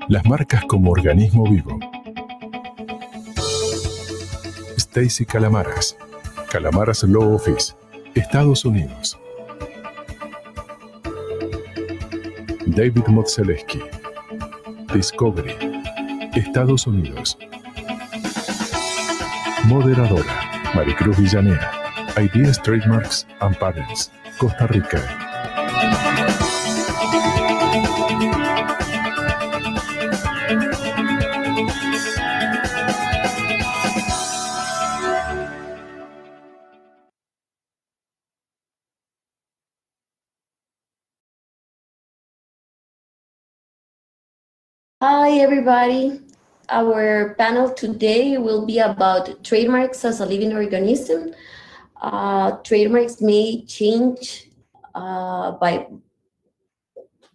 Las marcas como organismo vivo. Stacey Kalamaras, Kalamaras Law Office, Estados Unidos. David Modzeleski, Discovery, Estados Unidos. Moderadora, Maricruz, Villanea, Ideas, Trademarks and Patents, Costa Rica. Hi, everybody. Our panel today will be about trademarks as a living organism. Trademarks may change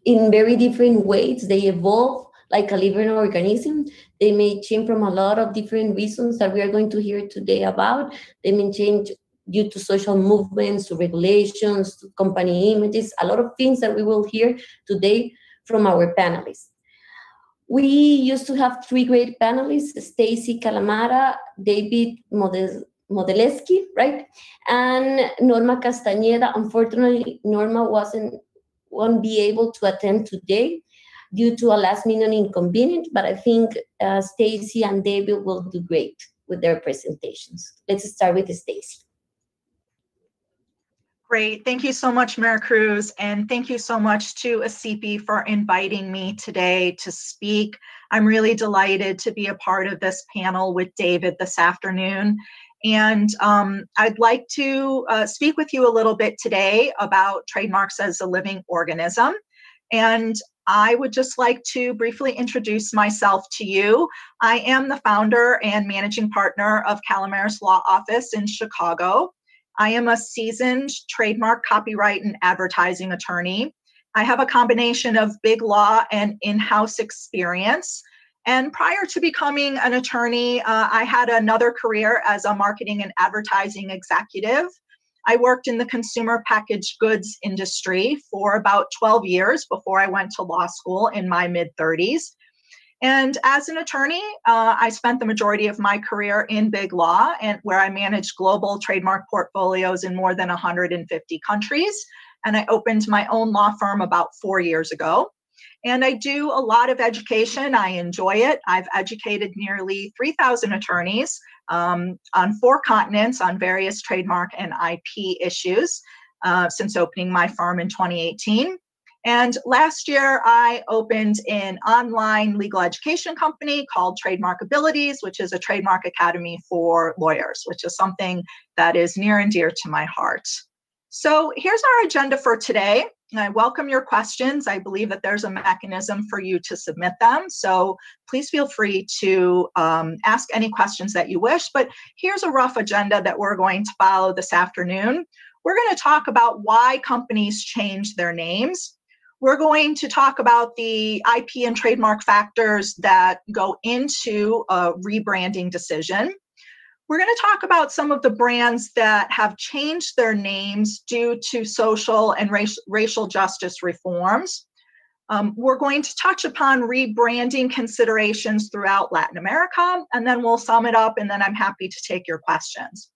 in very different ways. They evolve like a living organism. They may change from a lot of different reasons that we are going to hear today about. They may change due to social movements, to regulations, to company images, a lot of things that we will hear today from our panelists. We used to have three great panelists, Stacey Kalamaras, David Modzeleski, right? And Norma Castañeda. Unfortunately, Norma won't be able to attend today due to a last-minute inconvenience, but I think Stacey and David will do great with their presentations. Let's start with Stacey. Great. Thank you so much, Maricruz, and thank you so much to ACP for inviting me today to speak. I'm really delighted to be a part of this panel with David this afternoon. And I'd like to speak with you a little bit today about trademarks as a living organism. And I would just like to briefly introduce myself to you. I am the founder and managing partner of Kalamaras Law Office in Chicago. I am a seasoned trademark, copyright, and advertising attorney. I have a combination of big law and in-house experience. And prior to becoming an attorney, I had another career as a marketing and advertising executive. I worked in the consumer packaged goods industry for about 12 years before I went to law school in my mid-30s. And as an attorney, I spent the majority of my career in big law, and where I managed global trademark portfolios in more than 150 countries. And I opened my own law firm about 4 years ago. And I do a lot of education. I enjoy it. I've educated nearly 3,000 attorneys on 4 continents on various trademark and IP issues since opening my firm in 2018. And last year, I opened an online legal education company called Trademark Abilities, which is a trademark academy for lawyers, which is something that is near and dear to my heart. So here's our agenda for today. I welcome your questions. I believe that there's a mechanism for you to submit them. So please feel free to ask any questions that you wish. But here's a rough agenda that we're going to follow this afternoon. We're going to talk about why companies change their names. We're going to talk about the IP and trademark factors that go into a rebranding decision. We're going to talk about some of the brands that have changed their names due to social and racial justice reforms. We're going to touch upon rebranding considerations throughout Latin America, and then we'll sum it up, and then I'm happy to take your questions.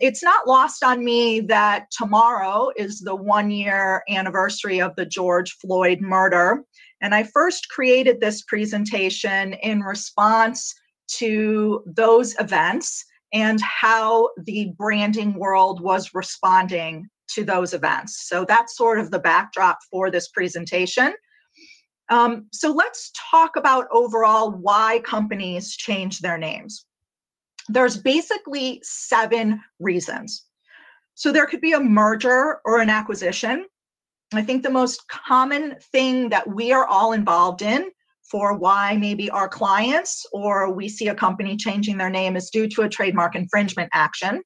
It's not lost on me that tomorrow is the 1-year anniversary of the George Floyd murder. And I first created this presentation in response to those events and how the branding world was responding to those events. So that's sort of the backdrop for this presentation. So let's talk about overall why companies change their names. There's basically 7 reasons. So there could be a merger or an acquisition. I think the most common thing that we are all involved in for why maybe our clients or we see a company changing their name is due to a trademark infringement action.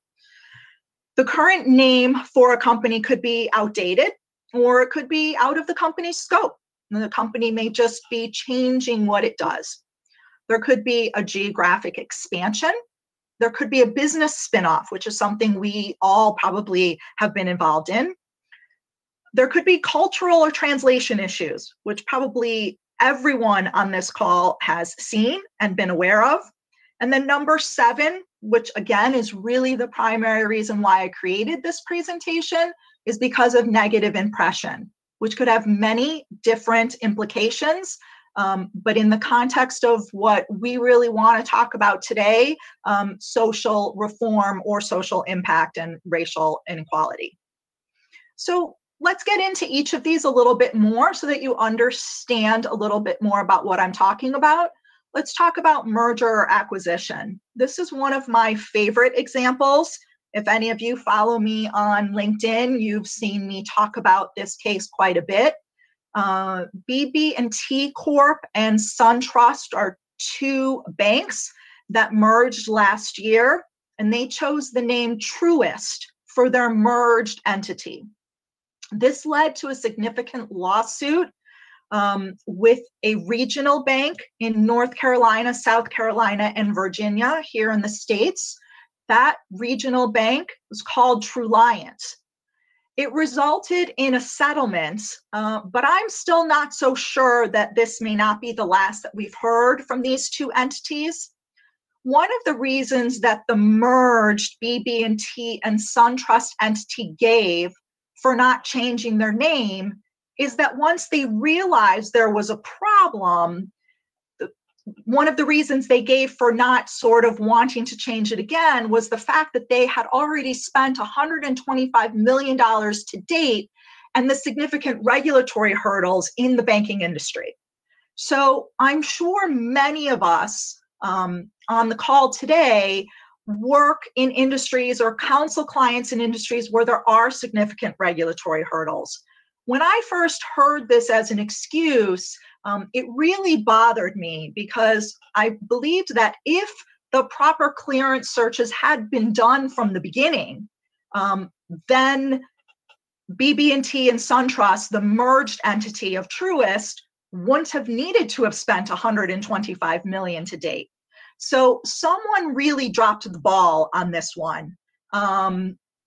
The current name for a company could be outdated, or it could be out of the company's scope. And the company may just be changing what it does. There could be a geographic expansion. There could be a business spinoff, which is something we all probably have been involved in. There could be cultural or translation issues, which probably everyone on this call has seen and been aware of. And then number 7, which again is really the primary reason why I created this presentation, is because of negative impression, which could have many different implications. But in the context of what we really want to talk about today, social reform or social impact and racial inequality. So let's get into each of these a little bit more so that you understand a little bit more about what I'm talking about. Let's talk about merger or acquisition. This is one of my favorite examples. If any of you follow me on LinkedIn, you've seen me talk about this case quite a bit. BB&T Corp and SunTrust are 2 banks that merged last year, and they chose the name Truist for their merged entity. This led to a significant lawsuit with a regional bank in North Carolina, South Carolina, and Virginia here in the States. That regional bank was called Truliant. It resulted in a settlement, but I'm still not so sure that this may not be the last that we've heard from these 2 entities. One of the reasons that the merged BB&T and SunTrust entity gave for not changing their name is that once they realized there was a problem, one of the reasons they gave for not sort of wanting to change it again was the fact that they had already spent $125 million to date and the significant regulatory hurdles in the banking industry. So I'm sure many of us on the call today work in industries or counsel clients in industries where there are significant regulatory hurdles. When I first heard this as an excuse, it really bothered me because I believed that if the proper clearance searches had been done from the beginning, then BB&T and SunTrust, the merged entity of Truist, wouldn't have needed to have spent $125 million to date. So someone really dropped the ball on this one.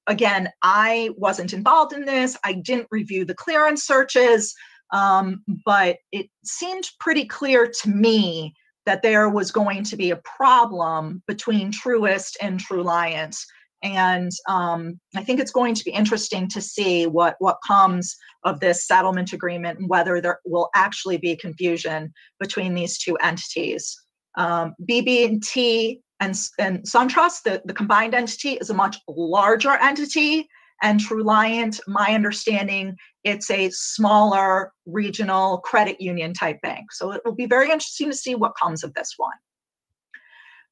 Again, I wasn't involved in this. I didn't review the clearance searches, but it seemed pretty clear to me that there was going to be a problem between Truist and Truliant. And I think it's going to be interesting to see what comes of this settlement agreement and whether there will actually be confusion between these 2 entities. BB&T and SunTrust, the combined entity, is a much larger entity, and Truliant, my understanding, it's a smaller regional credit union type bank. So it will be very interesting to see what comes of this one.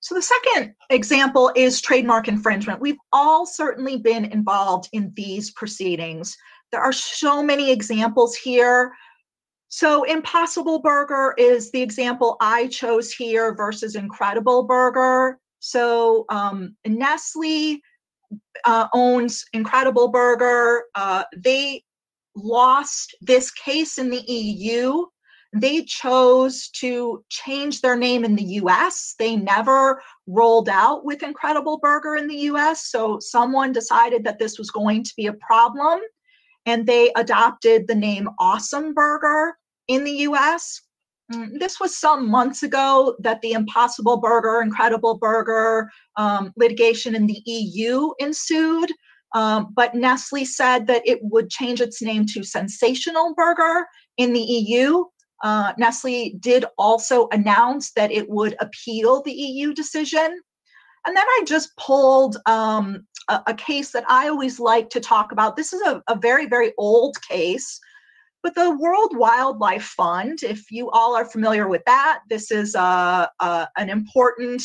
So the second example is trademark infringement. We've all certainly been involved in these proceedings. There are so many examples here. So Impossible Burger is the example I chose here versus Incredible Burger. So Nestle owns Incredible Burger. They lost this case in the EU. They chose to change their name in the US. They never rolled out with Incredible Burger in the US. So someone decided that this was going to be a problem, and they adopted the name Awesome Burger in the US. This was some months ago that the Impossible Burger, Incredible Burger litigation in the EU ensued. But Nestle said that it would change its name to Sensational Burger in the EU. Nestle did also announce that it would appeal the EU decision. And then I just pulled a case that I always like to talk about. This is a very, very old case. But the World Wildlife Fund, if you all are familiar with that, this is an important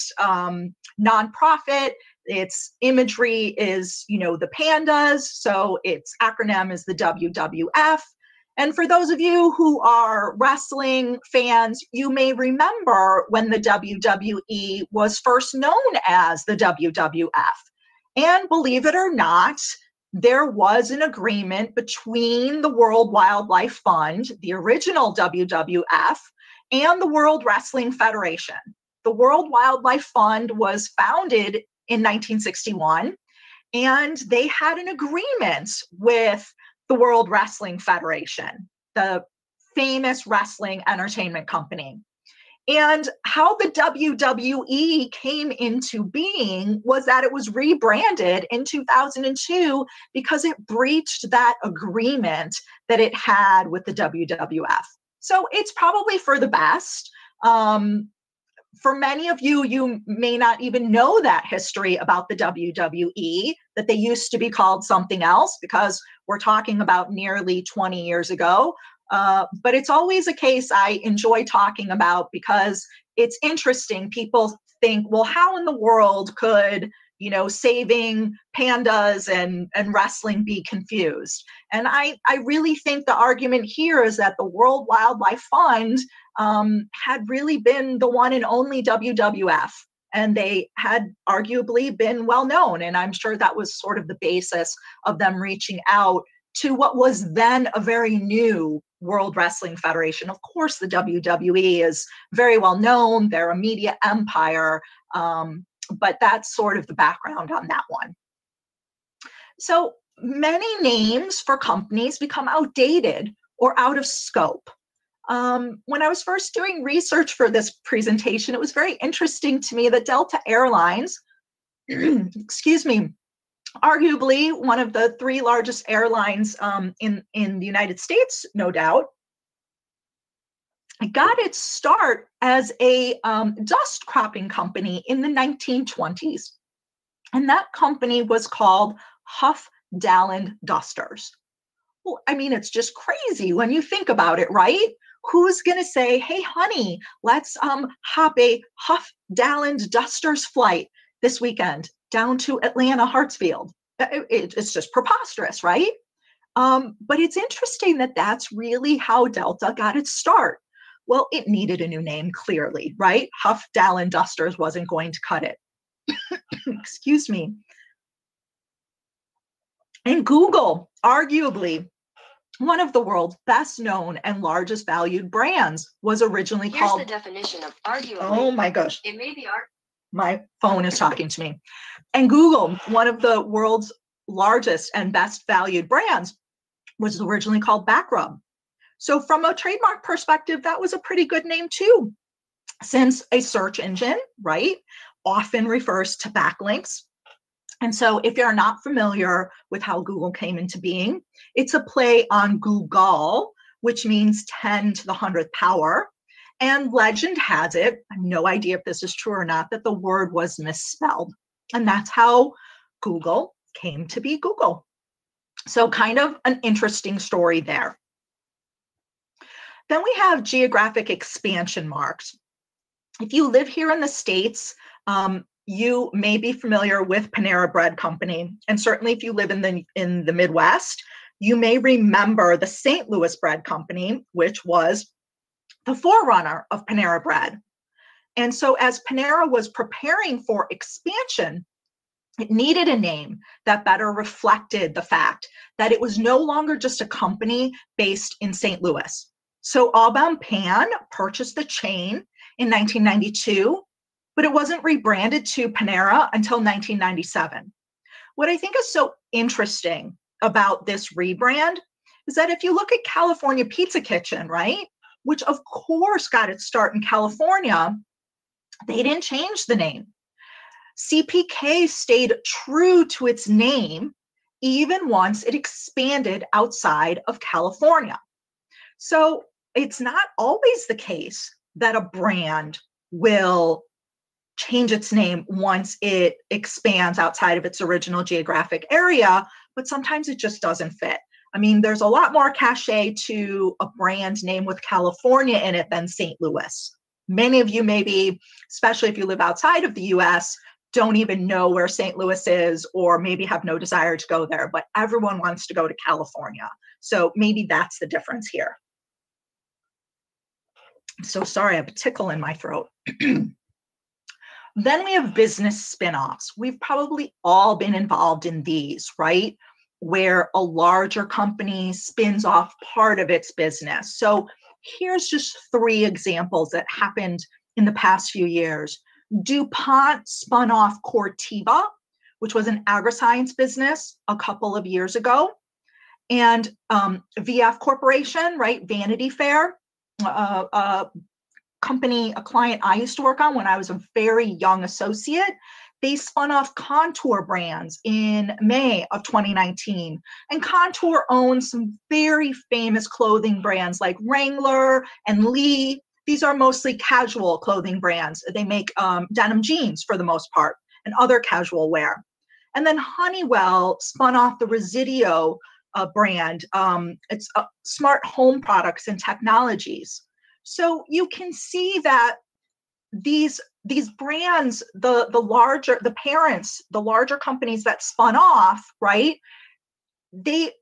nonprofit. Its imagery is, the pandas, so its acronym is the WWF. And for those of you who are wrestling fans, you may remember when the WWE was first known as the WWF. And believe it or not, there was an agreement between the World Wildlife Fund, the original WWF, and the World Wrestling Federation. The World Wildlife Fund was founded in 1961, and they had an agreement with the World Wrestling Federation, the famous wrestling entertainment company. And how the WWE came into being was that it was rebranded in 2002 because it breached that agreement that it had with the WWF. So it's probably for the best. For many of you, you may not even know that history about the WWE, that they used to be called something else, because we're talking about nearly 20 years ago. But it's always a case I enjoy talking about because it's interesting. People think, well, how in the world could, saving pandas and wrestling be confused? And I really think the argument here is that the World Wildlife Fund had really been the one and only WWF, and they had arguably been well known. And I'm sure that was sort of the basis of them reaching out to what was then a very new World Wrestling Federation. Of course, the WWE is very well known. They're a media empire, but that's sort of the background on that one. So many names for companies become outdated or out of scope. When I was first doing research for this presentation, it was very interesting to me that Delta Airlines, excuse me, arguably one of the three largest airlines in the United States, no doubt, got its start as a dust cropping company in the 1920s. And that company was called Huff Dalland Dusters. Well, I mean, it's just crazy when you think about it, right? Who's going to say, hey, honey, let's hop a Huff Dalland Dusters flight this weekend down to Atlanta Hartsfield? It's just preposterous, right? But it's interesting that that's really how Delta got its start. Well, it needed a new name, clearly, right? Huff Dalland Dusters wasn't going to cut it. Excuse me. And Google, arguably one of the world's best known and largest valued brands, was originally called... Here's the definition of arguably. Oh my gosh. It may be My phone is talking to me. And Google, one of the world's largest and best valued brands, was originally called Backrub. So from a trademark perspective, that was a pretty good name too, since a search engine, right, often refers to backlinks. And so if you're not familiar with how Google came into being, it's a play on Google, which means 10 to the 100th power. And legend has it, I have no idea if this is true or not, that the word was misspelled. And that's how Google came to be Google. So kind of an interesting story there. Then we have geographic expansion marks. If you live here in the States, you may be familiar with Panera Bread Company. And certainly if you live in the Midwest, you may remember the St. Louis Bread Company, which was the forerunner of Panera Bread. And so as Panera was preparing for expansion, it needed a name that better reflected the fact that it was no longer just a company based in St. Louis. So Au Bon Pain purchased the chain in 1992, but it wasn't rebranded to Panera until 1997. What I think is so interesting about this rebrand is that if you look at California Pizza Kitchen, right, which of course got its start in California, they didn't change the name. CPK stayed true to its name even once it expanded outside of California. So it's not always the case that a brand will change its name once it expands outside of its original geographic area, but sometimes it just doesn't fit. I mean, there's a lot more cachet to a brand name with California in it than St. Louis. Many of you maybe, especially if you live outside of the US, don't even know where St. Louis is, or maybe have no desire to go there, but everyone wants to go to California. So maybe that's the difference here. I'm so sorry, I have a tickle in my throat. Then we have business spin-offs. We've probably all been involved in these, right? Where a larger company spins off part of its business. So here's just 3 examples that happened in the past few years. DuPont spun off Corteva, which was an agri-science business a couple of years ago. And VF Corporation, right, Vanity Fair, company, a client I used to work on when I was a very young associate, they spun off Contour brands in May of 2019. And Contour owns some very famous clothing brands like Wrangler and Lee. These are mostly casual clothing brands. They make denim jeans for the most part and other casual wear. And then Honeywell spun off the Residio brand. It's smart home products and technologies. So you can see that these brands, the parents, the larger companies that spun off, right? They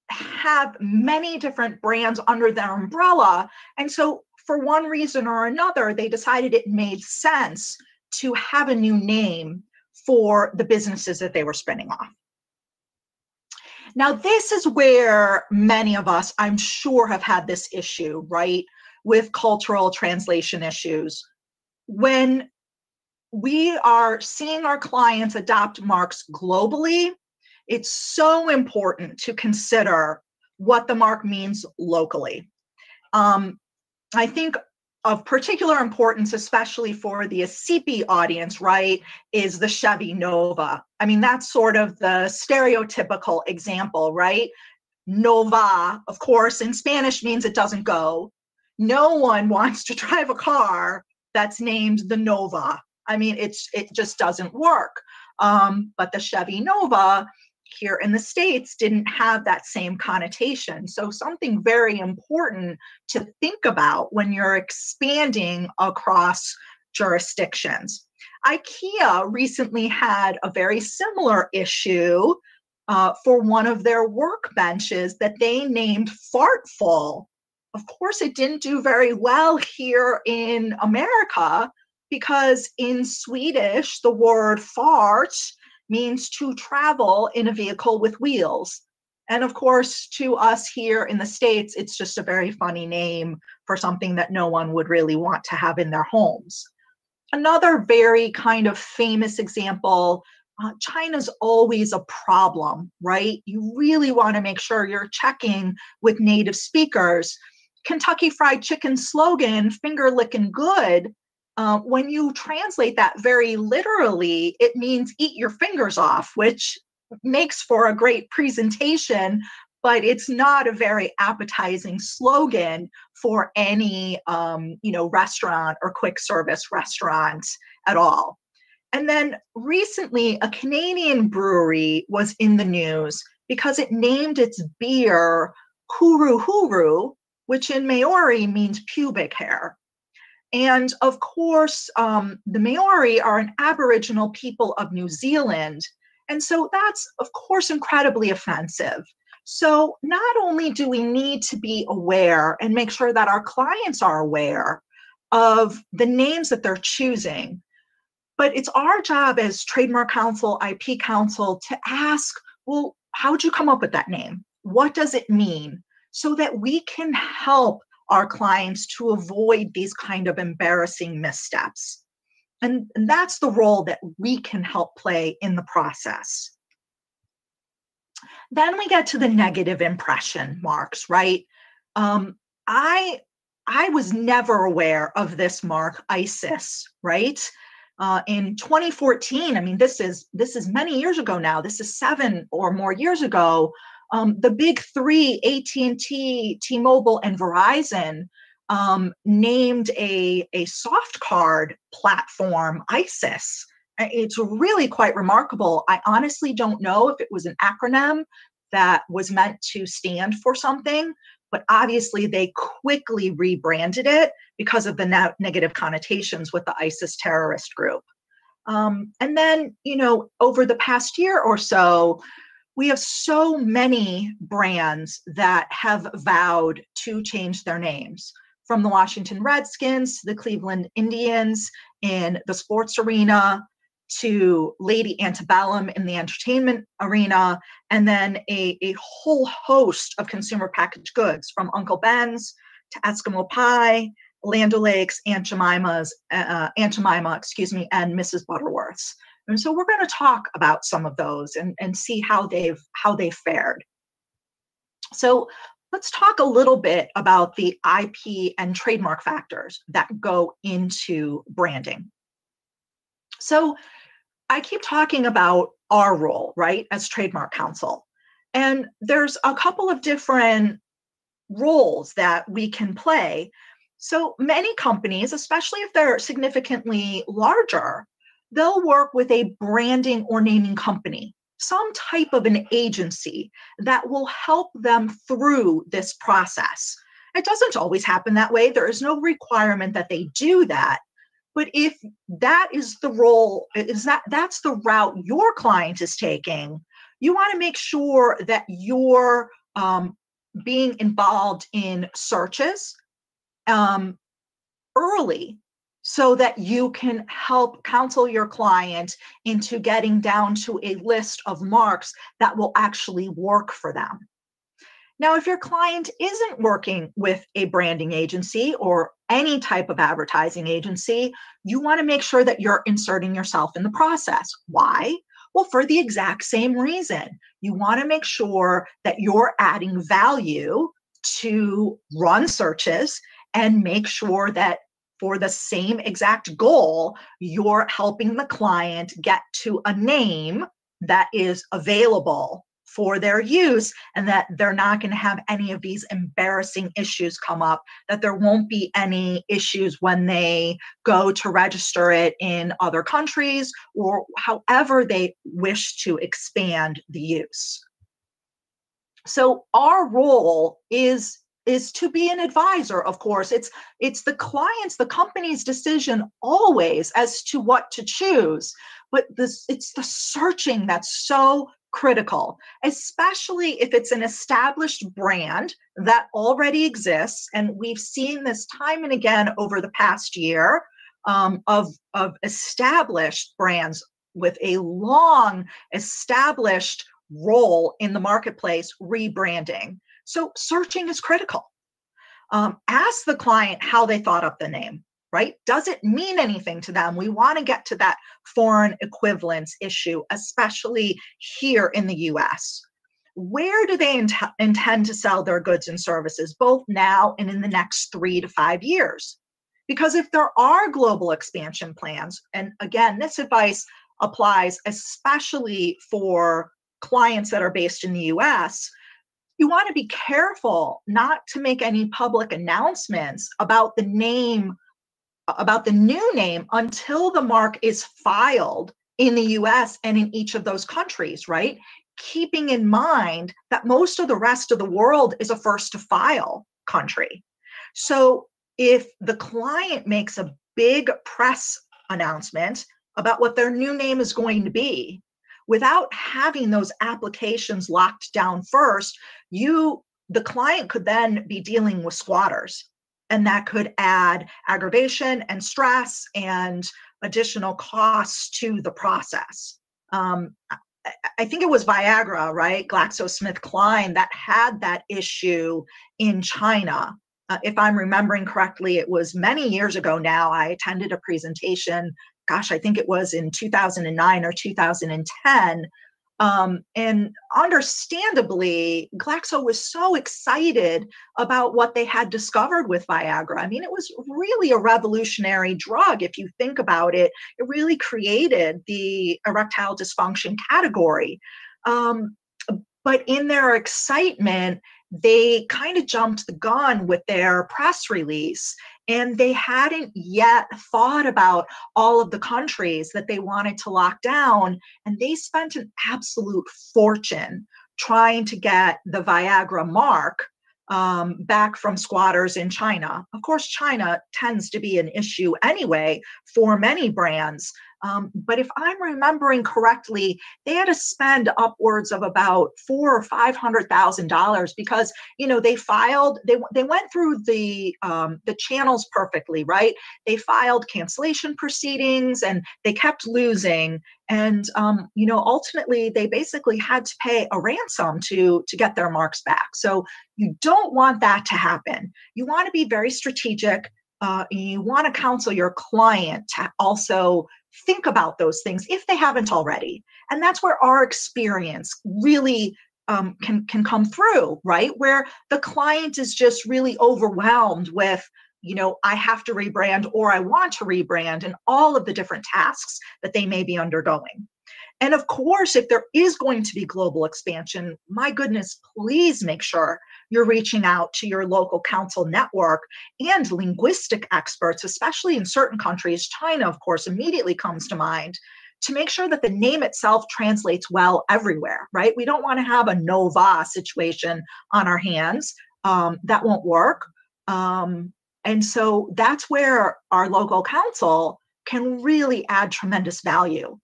have many different brands under their umbrella. And so for one reason or another, they decided it made sense to have a new name for the businesses that they were spinning off. Now, this is where many of us, I'm sure, have had this issue, right? With cultural translation issues. When we are seeing our clients adopt marks globally, it's so important to consider what the mark means locally. I think of particular importance, especially for the ACP audience, right, is the Chevy Nova. I mean, that's sort of the stereotypical example, right? Nova, of course, in Spanish means it doesn't go. No one wants to drive a car that's named the Nova. I mean, it just doesn't work. But the Chevy Nova here in the States didn't have that same connotation. So something very important to think about when you're expanding across jurisdictions. IKEA recently had a very similar issue for one of their workbenches that they named Fartful. Of course, it didn't do very well here in America because in Swedish, the word fart means to travel in a vehicle with wheels. And of course, to us here in the States, it's just a very funny name for something that no one would really want to have in their homes. Another very kind of famous example, China's always a problem, right? You really want to make sure you're checking with native speakers. Kentucky Fried Chicken slogan, finger licking good, when you translate that very literally, it means eat your fingers off, which makes for a great presentation, but it's not a very appetizing slogan for any restaurant or quick service restaurant at all. And then recently, a Canadian brewery was in the news because it named its beer Huru Huru, which in Maori means pubic hair. And of course, the Maori are an Aboriginal people of New Zealand. And so that's, of course, incredibly offensive. So not only do we need to be aware and make sure that our clients are aware of the names that they're choosing, but it's our job as trademark counsel, IP counsel to ask, well, how'd you come up with that name? What does it mean? So that we can help our clients to avoid these kind of embarrassing missteps. And that's the role that we can help play in the process. Then we get to the negative impression marks, right? I was never aware of this mark, ISIS, right? In 2014, I mean, this is many years ago now. This is 7 or more years ago. The big three, AT&T, T-Mobile, and Verizon, named a soft card platform ISIS. It's really quite remarkable. I honestly don't know if it was an acronym that was meant to stand for something, but obviously they quickly rebranded it because of the negative connotations with the ISIS terrorist group. And then, over the past year or so, we have so many brands that have vowed to change their names, from the Washington Redskins to the Cleveland Indians in the sports arena, to Lady Antebellum in the entertainment arena, and then a whole host of consumer packaged goods, from Uncle Ben's to Eskimo Pie, Land O'Lakes, Aunt Jemima, and Mrs. Butterworths. And so we're going to talk about some of those and see how they've fared. So let's talk a little bit about the IP and trademark factors that go into branding. So I keep talking about our role, right, as trademark counsel. And there's a couple of different roles that we can play. So many companies, especially if they're significantly larger, they'll work with a branding or naming company, some type of an agency that will help them through this process. It doesn't always happen that way. There is no requirement that they do that. But if that is the role, that's the route your client is taking, you want to make sure that you're being involved in searches early, so that you can help counsel your client into getting down to a list of marks that will actually work for them. Now, if your client isn't working with a branding agency or any type of advertising agency, you want to make sure that you're inserting yourself in the process. Why? Well, for the exact same reason. You want to make sure that you're adding value to run searches and make sure that for the same exact goal, you're helping the client get to a name that is available for their use, and that they're not going to have any of these embarrassing issues come up, that there won't be any issues when they go to register it in other countries or however they wish to expand the use. So our role is to be an advisor, of course. It's the client's, the company's decision always as to what to choose, but it's the searching that's so critical, especially if it's an established brand that already exists. And we've seen this time and again over the past year of established brands with a long established role in the marketplace rebranding. So searching is critical. Ask the client how they thought up the name, right? Does it mean anything to them? We want to get to that foreign equivalence issue, especially here in the US. Where do they intend to sell their goods and services, both now and in the next 3 to 5 years? Because if there are global expansion plans, and again, this advice applies especially for clients that are based in the US, you want to be careful not to make any public announcements about the name, about the new name, until the mark is filed in the US and in each of those countries, right? Keeping in mind that most of the rest of the world is a first to file country. So if the client makes a big press announcement about what their new name is going to be, without having those applications locked down first, the client could then be dealing with squatters, and that could add aggravation and stress and additional costs to the process. I think it was Viagra, right? GlaxoSmithKline that had that issue in China. If I'm remembering correctly, it was many years ago now. I attended a presentation, gosh, I think it was in 2009 or 2010. And understandably, Glaxo was so excited about what they had discovered with Viagra. I mean, it was really a revolutionary drug. If you think about it, it really created the erectile dysfunction category. But in their excitement, they kind of jumped the gun with their press release, and they hadn't yet thought about all of the countries that they wanted to lock down. And they spent an absolute fortune trying to get the Viagra mark back from squatters in China. Of course, China tends to be an issue anyway for many brands. But if I'm remembering correctly, they had to spend upwards of about $400,000 or $500,000 because, you know, they went through the channels perfectly, right? They filed cancellation proceedings and they kept losing. And, you know, ultimately they basically had to pay a ransom to get their marks back. So you don't want that to happen. You want to be very strategic. You want to counsel your client to also think about those things if they haven't already. And that's where our experience really can come through, right? Where the client is just really overwhelmed with, you know, I have to rebrand or I want to rebrand and all of the different tasks that they may be undergoing. And of course, if there is going to be global expansion, my goodness, please make sure you're reaching out to your local counsel network and linguistic experts, especially in certain countries. China, of course, immediately comes to mind, to make sure that the name itself translates well everywhere, right? We don't want to have a Nova situation on our hands. That won't work. And so that's where our local counsel can really add tremendous value.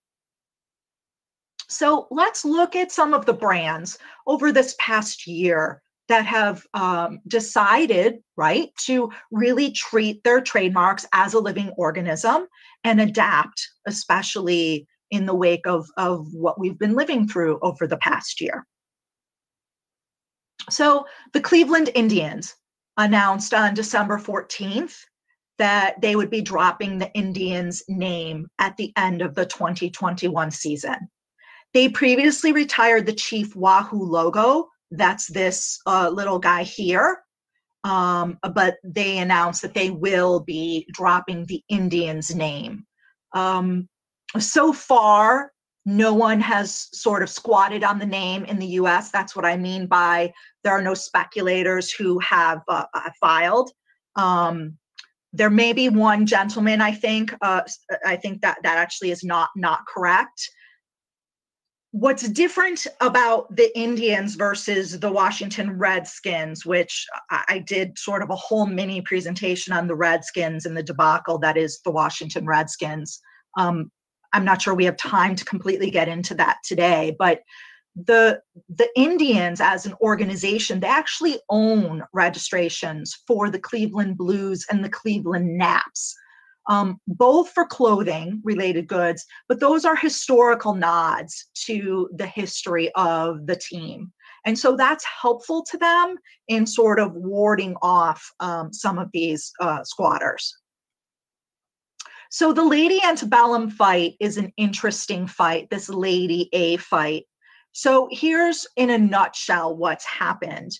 So let's look at some of the brands over this past year that have decided, right, to really treat their trademarks as a living organism and adapt, especially in the wake of what we've been living through over the past year. So the Cleveland Indians announced on December 14th that they would be dropping the Indians name at the end of the 2021 season. They previously retired the Chief Wahoo logo. That's this little guy here. But they announced that they will be dropping the Indians name. So far, no one has sort of squatted on the name in the US. That's what I mean by there are no speculators who have filed. There may be one gentleman, I think. I think that actually is not correct. What's different about the Indians versus the Washington Redskins, which I did sort of a whole mini presentation on the Redskins and the debacle that is the Washington Redskins. I'm not sure we have time to completely get into that today, but the Indians as an organization, they actually own registrations for the Cleveland Blues and the Cleveland Naps. Both for clothing related goods, but those are historical nods to the history of the team. And so that's helpful to them in sort of warding off some of these squatters. So the Lady Antebellum fight is an interesting fight, this Lady A fight. So here's in a nutshell what's happened.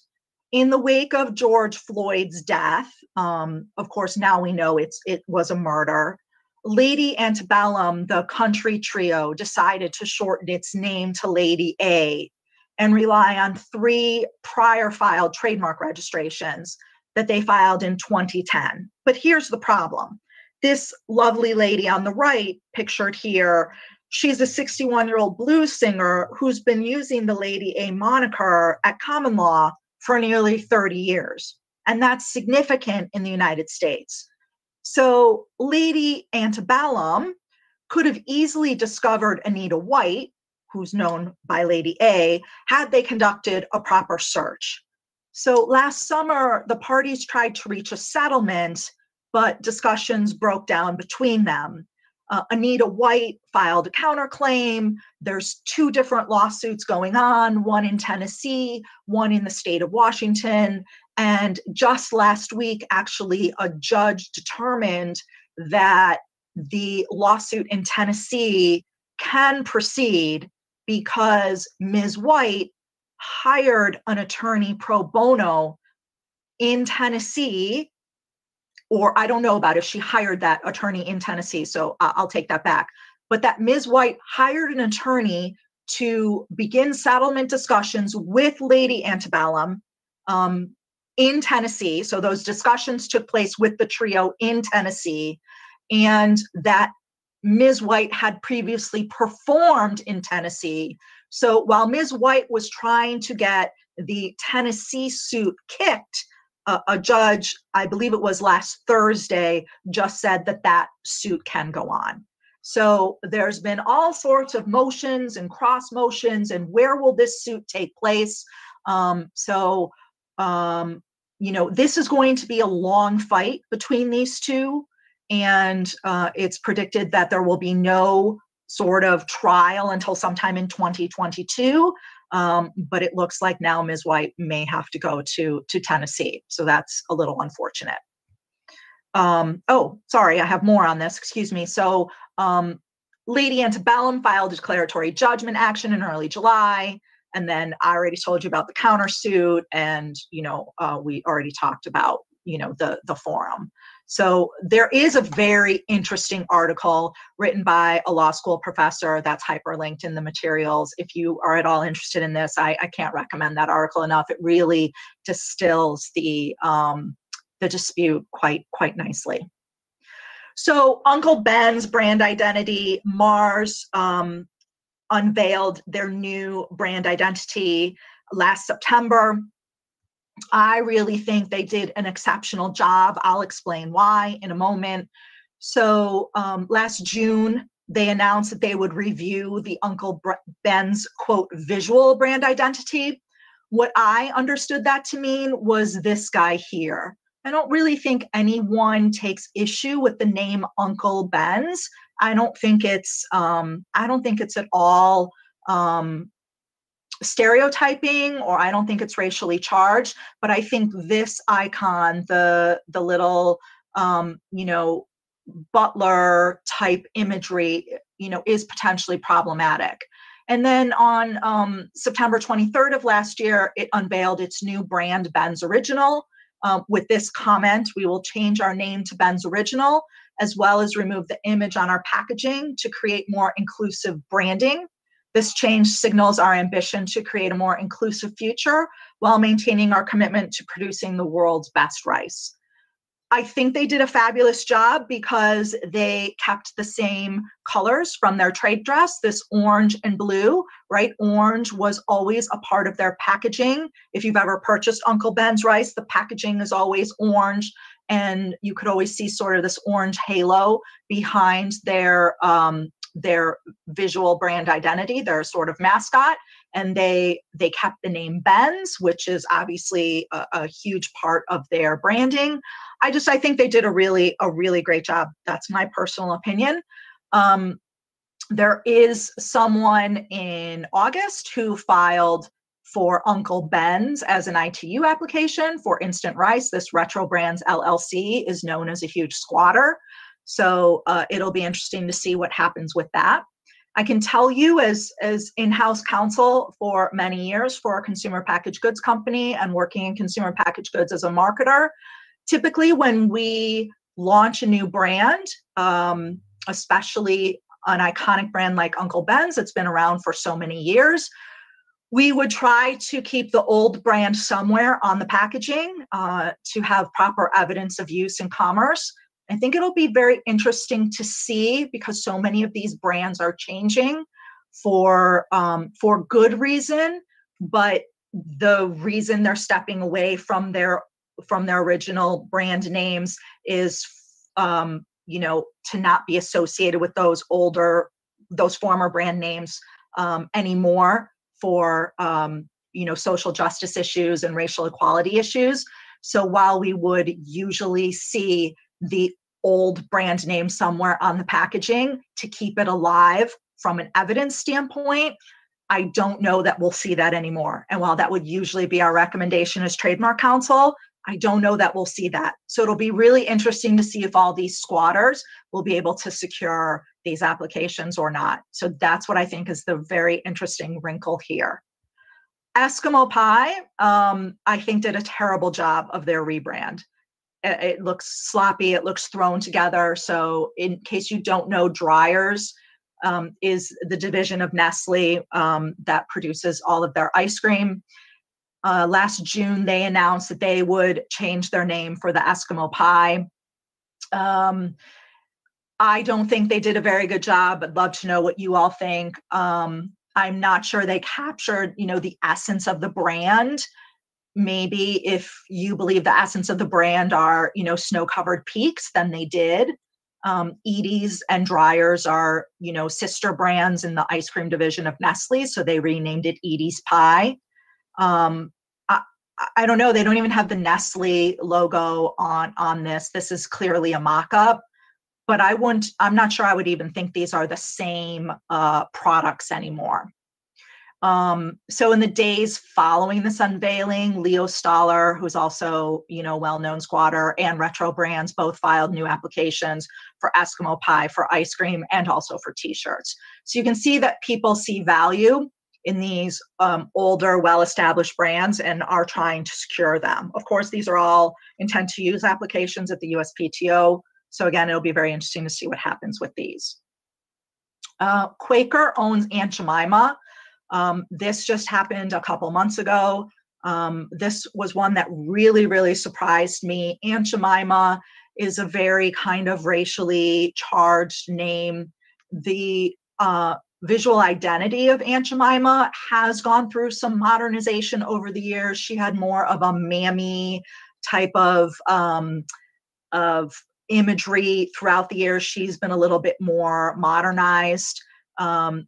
In the wake of George Floyd's death, of course, now we know it was a murder. Lady Antebellum, the country trio, decided to shorten its name to Lady A and rely on 3 prior filed trademark registrations that they filed in 2010. But here's the problem. This lovely lady on the right, pictured here, she's a 61-year-old blues singer who's been using the Lady A moniker at common law for nearly 30 years. And that's significant in the United States. So Lady Antebellum could have easily discovered Anita White, who's known by Lady A, had they conducted a proper search. So last summer, the parties tried to reach a settlement, but discussions broke down between them. Anita White filed a counterclaim. There's 2 different lawsuits going on, one in Tennessee, one in the state of Washington. And just last week, actually, a judge determined that the lawsuit in Tennessee can proceed because Ms. White hired an attorney pro bono in Tennessee, or I don't know about if she hired that attorney in Tennessee, so I'll take that back. But that Ms. White hired an attorney to begin settlement discussions with Lady Antebellum in Tennessee. So those discussions took place with the trio in Tennessee, and that Ms. White had previously performed in Tennessee So while Ms. White was trying to get the Tennessee suit kicked, a judge, I believe it was last Thursday, just said that that suit can go on. So there's been all sorts of motions and cross motions, and where will this suit take place? You know, this is going to be a long fight between these two, and it's predicted that there will be no sort of trial until sometime in 2022. But it looks like now Ms. White may have to go to Tennessee. So that's a little unfortunate. Oh, sorry, I have more on this, excuse me. So Lady Antebellum filed a declaratory judgment action in early July. And then I already told you about the countersuit, and, you know, we already talked about, you know, the forum. So there is a very interesting article written by a law school professor that's hyperlinked in the materials. If you are at all interested in this, I can't recommend that article enough. It really distills the dispute quite nicely. So Uncle Ben's brand identity, Mars, unveiled their new brand identity last September. I really think they did an exceptional job. I'll explain why in a moment. So last June, they announced that they would review the Uncle Ben's, quote, visual brand identity. What I understood that to mean was this guy here. I don't really think anyone takes issue with the name Uncle Ben's. I don't think it's at all stereotyping, or I don't think it's racially charged. But I think this icon, the little you know, butler type imagery, you know, is potentially problematic. And then on September 23rd of last year, it unveiled its new brand, Ben's Original. With this comment, we will change our name to Ben's Original, as well as remove the image on our packaging to create more inclusive branding. This change signals our ambition to create a more inclusive future while maintaining our commitment to producing the world's best rice. I think they did a fabulous job because they kept the same colors from their trade dress, this orange and blue, right? Orange was always a part of their packaging. If you've ever purchased Uncle Ben's rice, the packaging is always orange, and you could always see sort of this orange halo behind their visual brand identity, their sort of mascot. And they kept the name Ben's, which is obviously a huge part of their branding. I think they did a really great job. That's my personal opinion. There is someone in August who filed for Uncle Ben's as an ITU application for instant rice. This Retro Brands LLC is known as a huge squatter. So it'll be interesting to see what happens with that. I can tell you, as in-house counsel for many years for a consumer packaged goods company and working in consumer packaged goods as a marketer, typically when we launch a new brand, especially an iconic brand like Uncle Ben's that's been around for so many years, we would try to keep the old brand somewhere on the packaging to have proper evidence of use in commerce. I think it'll be very interesting to see, because so many of these brands are changing for good reason, but the reason they're stepping away from their original brand names is, you know, to not be associated with those former brand names anymore for, you know, social justice issues and racial equality issues. So while we would usually see the old brand name somewhere on the packaging to keep it alive from an evidence standpoint, I don't know that we'll see that anymore. And while that would usually be our recommendation as trademark counsel, I don't know that we'll see that. So it'll be really interesting to see if all these squatters will be able to secure these applications or not. So that's what I think is the very interesting wrinkle here. Eskimo Pie, I think, did a terrible job of their rebrand. It looks sloppy, it looks thrown together. So in case you don't know, Dryers is the division of Nestle that produces all of their ice cream. Last June, they announced that they would change their name for the Eskimo Pie. I don't think they did a very good job. I'd love to know what you all think. I'm not sure they captured, the essence of the brand. Maybe if you believe the essence of the brand are, snow-covered peaks, then they did. Edie's and Dreyer's are, sister brands in the ice cream division of Nestle, so they renamed it Edie's Pie. I don't know. They don't even have the Nestle logo on this. This is clearly a mock-up, but I'm not sure I would even think these are the same products anymore. So in the days following this unveiling, Leo Staller, who's also, well-known squatter, and Retro Brands both filed new applications for Eskimo Pie, for ice cream, and also for t-shirts. So you can see that people see value in these older, well-established brands and are trying to secure them. Of course, these are all intent-to-use applications at the USPTO. So again, it'll be very interesting to see what happens with these. Quaker owns Aunt Jemima. This just happened a couple months ago. This was one that really, really surprised me. Aunt Jemima is a very kind of racially charged name. The visual identity of Aunt Jemima has gone through some modernization over the years. She had more of a mammy type of imagery throughout the years. She's been a little bit more modernized.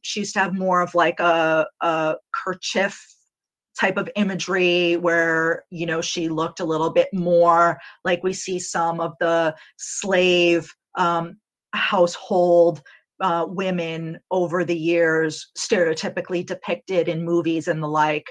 She used to have more of like a kerchief type of imagery where, she looked a little bit more like we see some of the slave household women over the years stereotypically depicted in movies and the like.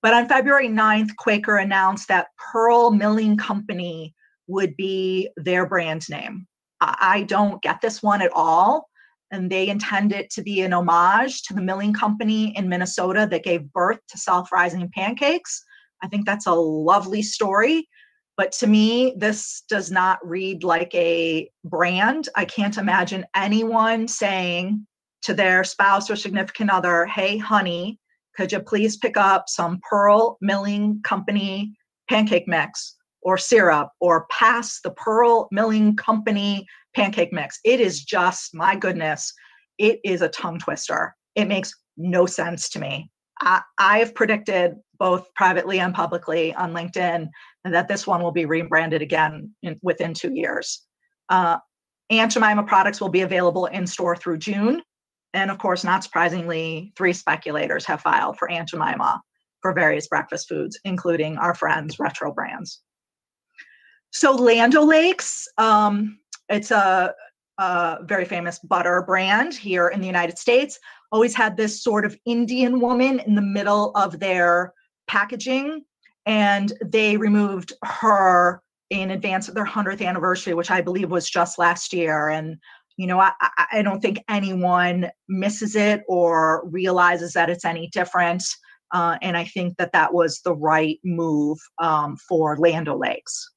But on February 9th, Quaker announced that Pearl Milling Company would be their brand name. I don't get this one at all. And they intend it to be an homage to the milling company in Minnesota that gave birth to self-rising pancakes. I think that's a lovely story. But to me, this does not read like a brand. I can't imagine anyone saying to their spouse or significant other, hey, honey, could you please pick up some Pearl Milling Company pancake mix or syrup, or pass the Pearl Milling Company pancake mix. It is just, my goodness, it is a tongue twister. It makes no sense to me. I have predicted both privately and publicly on LinkedIn that this one will be rebranded again within 2 years. Aunt Jemima products will be available in store through June. And of course, not surprisingly, 3 speculators have filed for Aunt Jemima for various breakfast foods, including our friends, Retro Brands. So Land O'Lakes, it's a very famous butter brand here in the United States, always had this sort of Indian woman in the middle of their packaging, and they removed her in advance of their 100th anniversary, which I believe was just last year. And, I don't think anyone misses it or realizes that it's any different. And I think that was the right move for Land O'Lakes.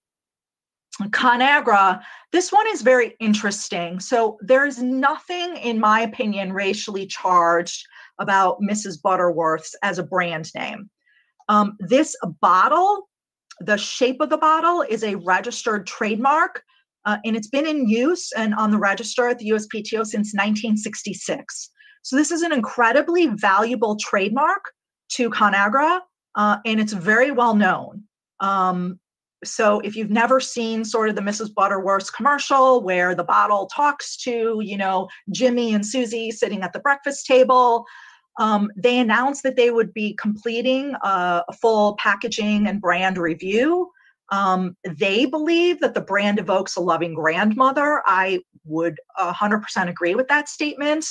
ConAgra, this one is very interesting. So there's nothing, in my opinion, racially charged about Mrs. Butterworths as a brand name. This bottle, the shape of the bottle is a registered trademark, and it's been in use and on the register at the USPTO since 1966. So this is an incredibly valuable trademark to ConAgra, and it's very well known. So if you've never seen sort of the Mrs. Butterworths commercial where the bottle talks to, Jimmy and Susie sitting at the breakfast table, they announced that they would be completing a full packaging and brand review. They believe that the brand evokes a loving grandmother. I would 100% agree with that statement.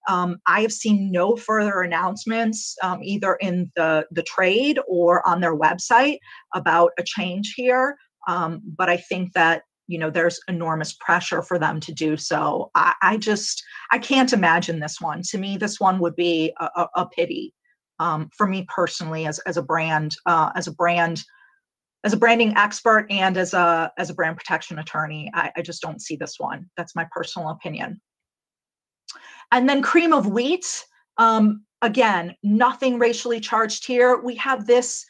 I have seen no further announcements either in the trade or on their website about a change here. But I think that, there's enormous pressure for them to do so. I can't imagine this one. To me, this one would be a pity for me personally as a branding expert and as a brand protection attorney. I just don't see this one. That's my personal opinion. And then cream of wheat, again, nothing racially charged here. We have this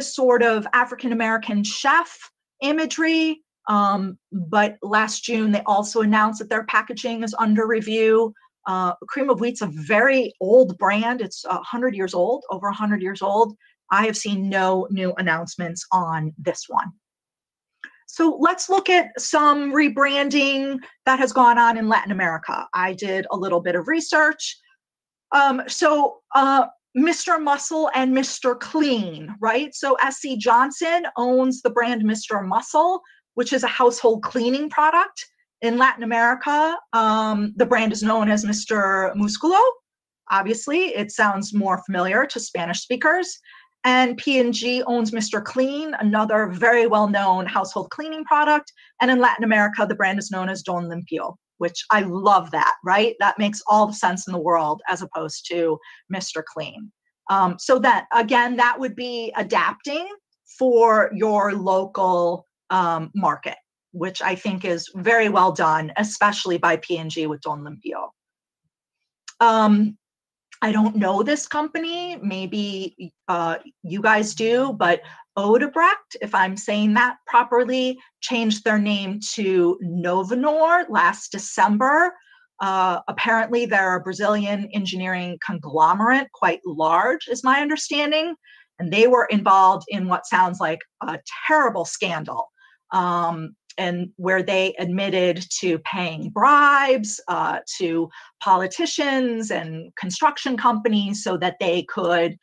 sort of African-American chef imagery, but last June they also announced that their packaging is under review. Cream of Wheat's a very old brand. It's 100 years old, over 100 years old. I have seen no new announcements on this one. So let's look at some rebranding that has gone on in Latin America. I did a little bit of research. Mr. Muscle and Mr. Clean, right? So SC Johnson owns the brand Mr. Muscle, which is a household cleaning product. In Latin America, the brand is known as Mr. Musculo. Obviously, it sounds more familiar to Spanish speakers. And P&G owns Mr. Clean, another very well-known household cleaning product. And in Latin America, the brand is known as Don Limpio, which I love that, right? That makes all the sense in the world as opposed to Mr. Clean. So that, again, that would be adapting for your local market, which I think is very well done, especially by P&G with Don Limpio. I don't know this company, maybe you guys do, but Odebrecht, if I'm saying that properly, changed their name to Novinor last December. Apparently they're a Brazilian engineering conglomerate, quite large is my understanding, and they were involved in what sounds like a terrible scandal. And where they admitted to paying bribes to politicians and construction companies so that they could,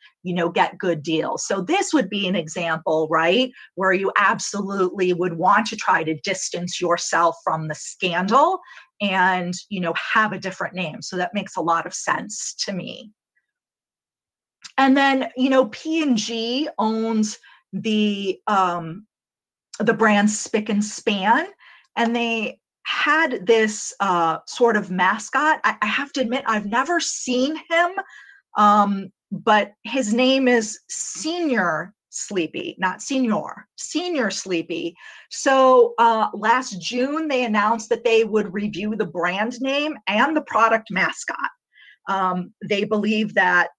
get good deals. So this would be an example, right, where you absolutely would want to try to distance yourself from the scandal and, have a different name. So that makes a lot of sense to me. And then, P&G owns the brand Spick and Span, and they had this sort of mascot. I have to admit, I've never seen him, but his name is Senior Sleepy, not Senior, Senior Sleepy. So last June, they announced that they would review the brand name and the product mascot. They believe that,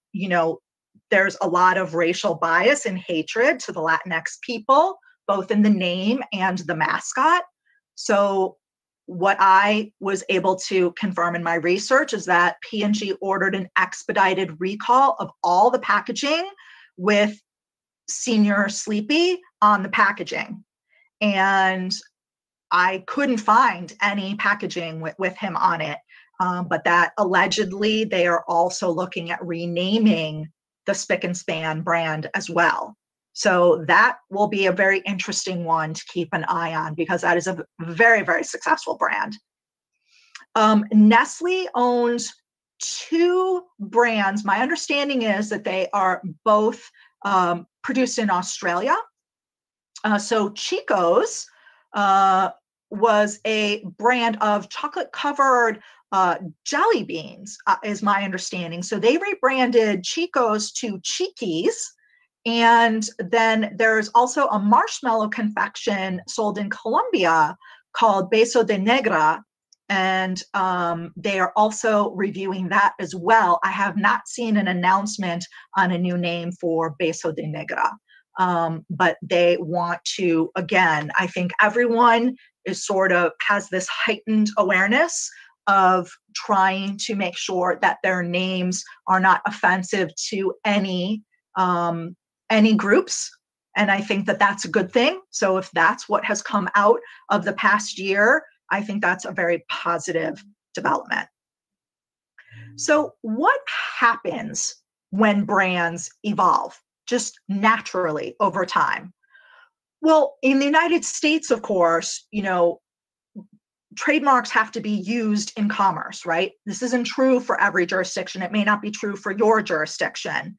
there's a lot of racial bias and hatred to the Latinx people, both in the name and the mascot. So what I was able to confirm in my research is that P&G ordered an expedited recall of all the packaging with Senior Sleepy on the packaging. And I couldn't find any packaging with him on it, but that allegedly they are also looking at renaming the Spick and Span brand as well. So that will be a very interesting one to keep an eye on because that is a very, very successful brand. Nestle owns two brands. My understanding is that they are both produced in Australia. So Chocos was a brand of chocolate-covered jelly beans, is my understanding. So they rebranded Chocos to Cheekies. And then there's also a marshmallow confection sold in Colombia called Beso de Negra. And they are also reviewing that as well. I have not seen an announcement on a new name for Beso de Negra. But they want to, again, I think everyone is sort of has this heightened awareness of trying to make sure that their names are not offensive to any groups. And I think that that's a good thing. So if that's what has come out of the past year, I think that's a very positive development. So what happens when brands evolve just naturally over time? Well, in the United States, of course, trademarks have to be used in commerce, right? This isn't true for every jurisdiction. It may not be true for your jurisdiction.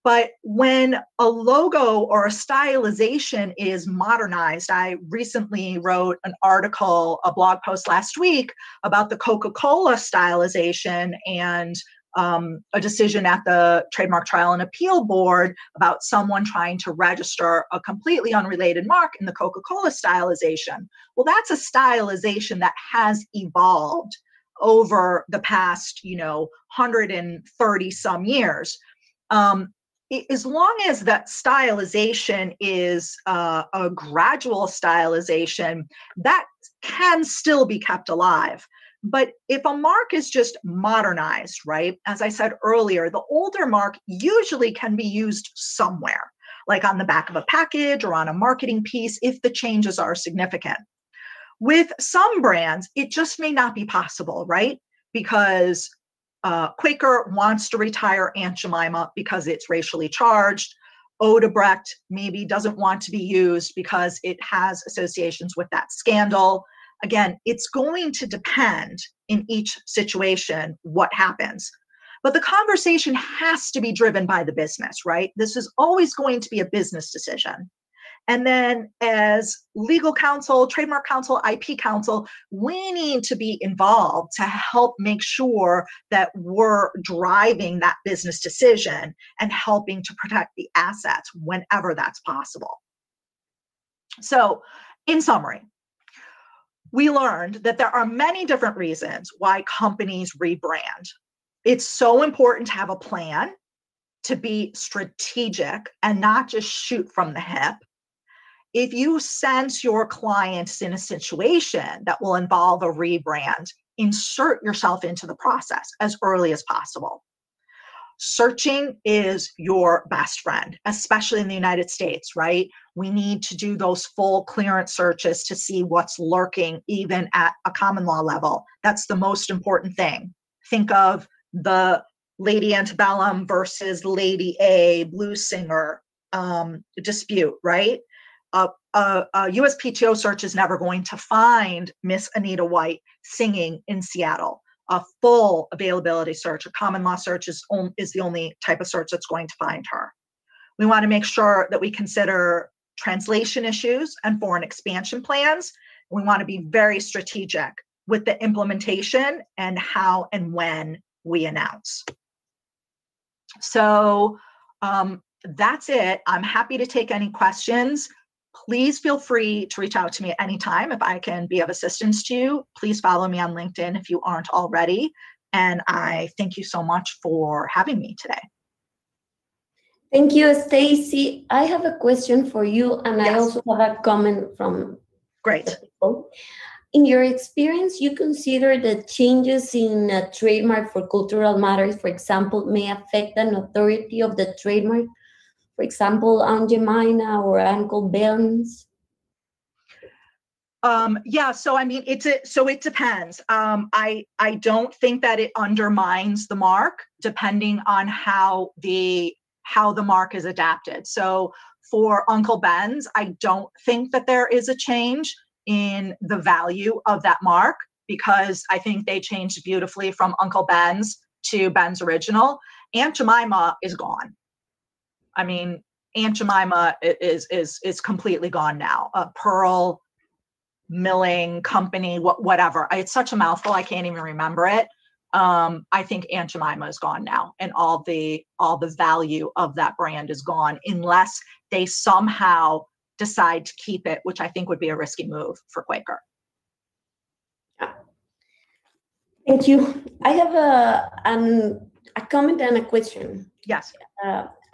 But when a logo or a stylization is modernized, I recently wrote an article, a blog post last week about the Coca-Cola stylization and a decision at the Trademark Trial and Appeal Board about someone trying to register a completely unrelated mark in the Coca-Cola stylization. Well, that's a stylization that has evolved over the past, 130 some years. As long as that stylization is a gradual stylization, that can still be kept alive. But if a mark is just modernized, right? As I said earlier, the older mark usually can be used somewhere, like on the back of a package or on a marketing piece if the changes are significant. With some brands, it just may not be possible, right? Because Quaker wants to retire Aunt Jemima because it's racially charged. Odebrecht maybe doesn't want to be used because it has associations with that scandal. Again, it's going to depend in each situation what happens. But the conversation has to be driven by the business, right? This is always going to be a business decision. And then as legal counsel, trademark counsel, IP counsel, we need to be involved to help make sure that we're driving that business decision and helping to protect the assets whenever that's possible. So in summary, we learned that there are many different reasons why companies rebrand. It's so important to have a plan, to be strategic and not just shoot from the hip. If you sense your clients in a situation that will involve a rebrand, insert yourself into the process as early as possible. Searching is your best friend, especially in the United States, right? We need to do those full clearance searches to see what's lurking even at a common law level. That's the most important thing. Think of the Lady Antebellum versus Lady A blues singer dispute, right? A USPTO search is never going to find Miss Anita White singing in Seattle. A full availability search, a common law search is the only type of search that's going to find her. We want to make sure that we consider translation issues and foreign expansion plans. We want to be very strategic with the implementation and how and when we announce. So that's it. I'm happy to take any questions. Please feel free to reach out to me at any time if I can be of assistance to you. Please follow me on LinkedIn if you aren't already. And I thank you so much for having me today. Thank you, Stacey. I have a question for you, and Yes. I also have a comment from Great. the people. In your experience, you consider that changes in a trademark for cultural matters, for example, may affect an authority of the trademark? For example, Aunt Jemima or Uncle Ben's? Yeah, so I mean, it depends. I don't think that it undermines the mark, depending on how the mark is adapted. So for Uncle Ben's, I don't think that there is a change in the value of that mark, because I think they changed beautifully from Uncle Ben's to Ben's Original. Aunt Jemima is gone. I mean, Aunt Jemima is completely gone now. Pearl Milling Company, whatever. It's such a mouthful, I can't even remember it. I think Aunt Jemima is gone now, and all the value of that brand is gone, unless they somehow decide to keep it, which I think would be a risky move for Quaker. Thank you. I have a comment and a question. Yes.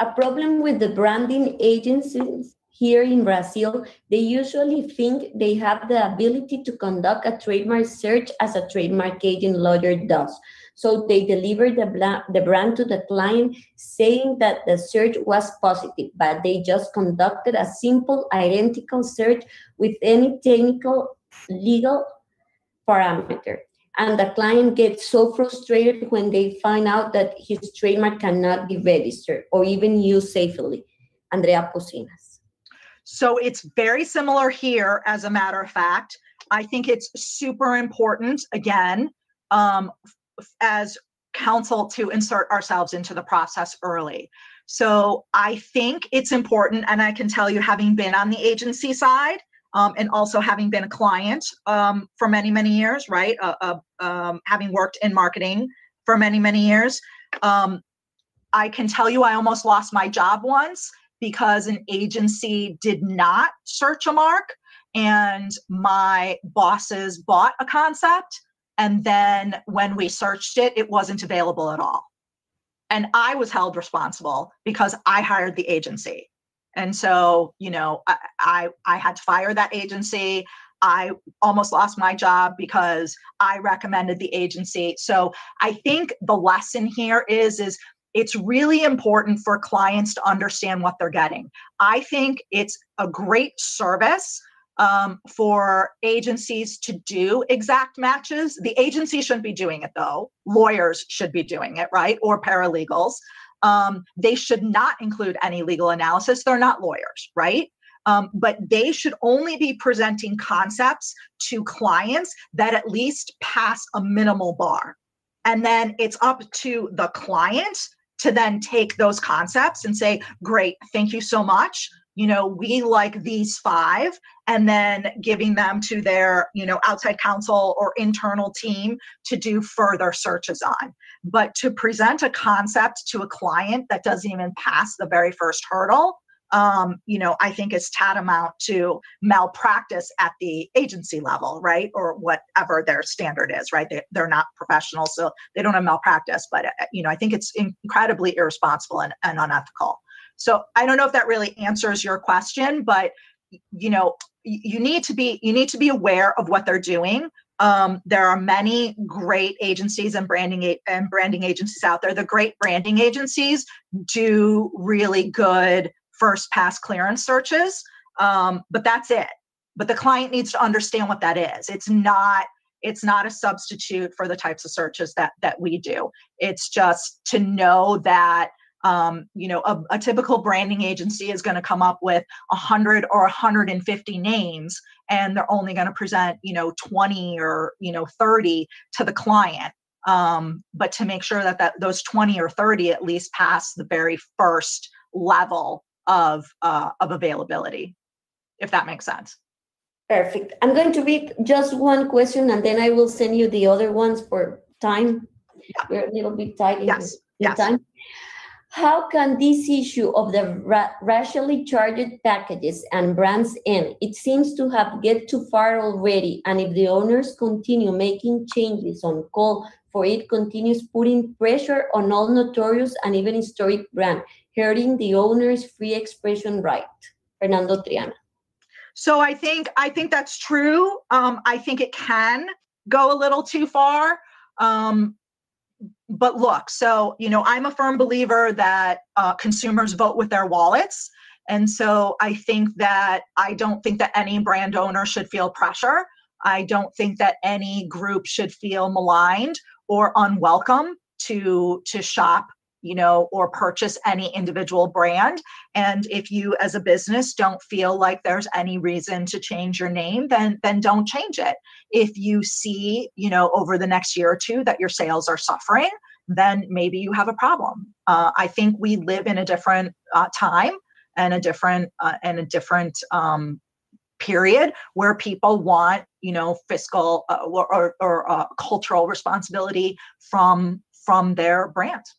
A problem with the branding agencies here in Brazil, they usually think they have the ability to conduct a trademark search as a trademark agent lawyer does. So they deliver the brand to the client saying that the search was positive, but they just conducted a simple identical search with any technical legal parameter. And the client gets so frustrated when they find out that his trademark cannot be registered or even used safely. Andrea Pucinas. So it's very similar here, as a matter of fact. I think it's super important, again, as counsel, to insert ourselves into the process early. So I think it's important, and I can tell you, having been on the agency side, and also having been a client for many, many years, right? Having worked in marketing for many, many years, I can tell you I almost lost my job once because an agency did not search a mark, and my bosses bought a concept, and then when we searched it, it wasn't available at all. And I was held responsible because I hired the agency. And so, you know, I had to fire that agency. I almost lost my job because I recommended the agency. So I think the lesson here is it's really important for clients to understand what they're getting. I think it's a great service for agencies to do exact matches. The agency shouldn't be doing it though. Lawyers should be doing it, right? Or paralegals. They should not include any legal analysis. They're not lawyers, right? But they should only be presenting concepts to clients that at least pass a minimal bar. And then it's up to the client to then take those concepts and say, great, thank you so much. We like these 5, and then giving them to their, outside counsel or internal team to do further searches on. But to present a concept to a client that doesn't even pass the very first hurdle, I think is tantamount to malpractice at the agency level, right? Or whatever their standard is, right? They're not professionals, so they don't have malpractice, but I think it's incredibly irresponsible and unethical. So I don't know if that really answers your question, but you need to be aware of what they're doing. There are many great agencies and branding agencies out there. The great branding agencies do really good first pass clearance searches, but that's it. But the client needs to understand what that is. It's not a substitute for the types of searches that we do. It's just to know that a typical branding agency is going to come up with 100 or 150 names, and they're only going to present 20 or 30 to the client. But to make sure that those 20 or 30 at least pass the very first level of availabiliability, if that makes sense. Perfect. I'm going to read just one question, and then I will send you the other ones for time. Yeah. We're a little bit tight in time. How can this issue of the racially charged packages and brands end? It seems to have get too far already, and if the owners continue making changes on call for it, continues putting pressure on all notorious and even historic brand, hurting the owner's free expression right. Fernando Triana. So I think that's true. I think it can go a little too far. But look, so, I'm a firm believer that consumers vote with their wallets. And so I don't think that any brand owner should feel pressure. I don't think that any group should feel maligned or unwelcome to shop, or purchase any individual brand. And if you as a business don't feel like there's any reason to change your name, then don't change it. If you see, over the next year or two that your sales are suffering, then maybe you have a problem. I think we live in a different time and a different period where people want, fiscal or cultural responsibility from their brands.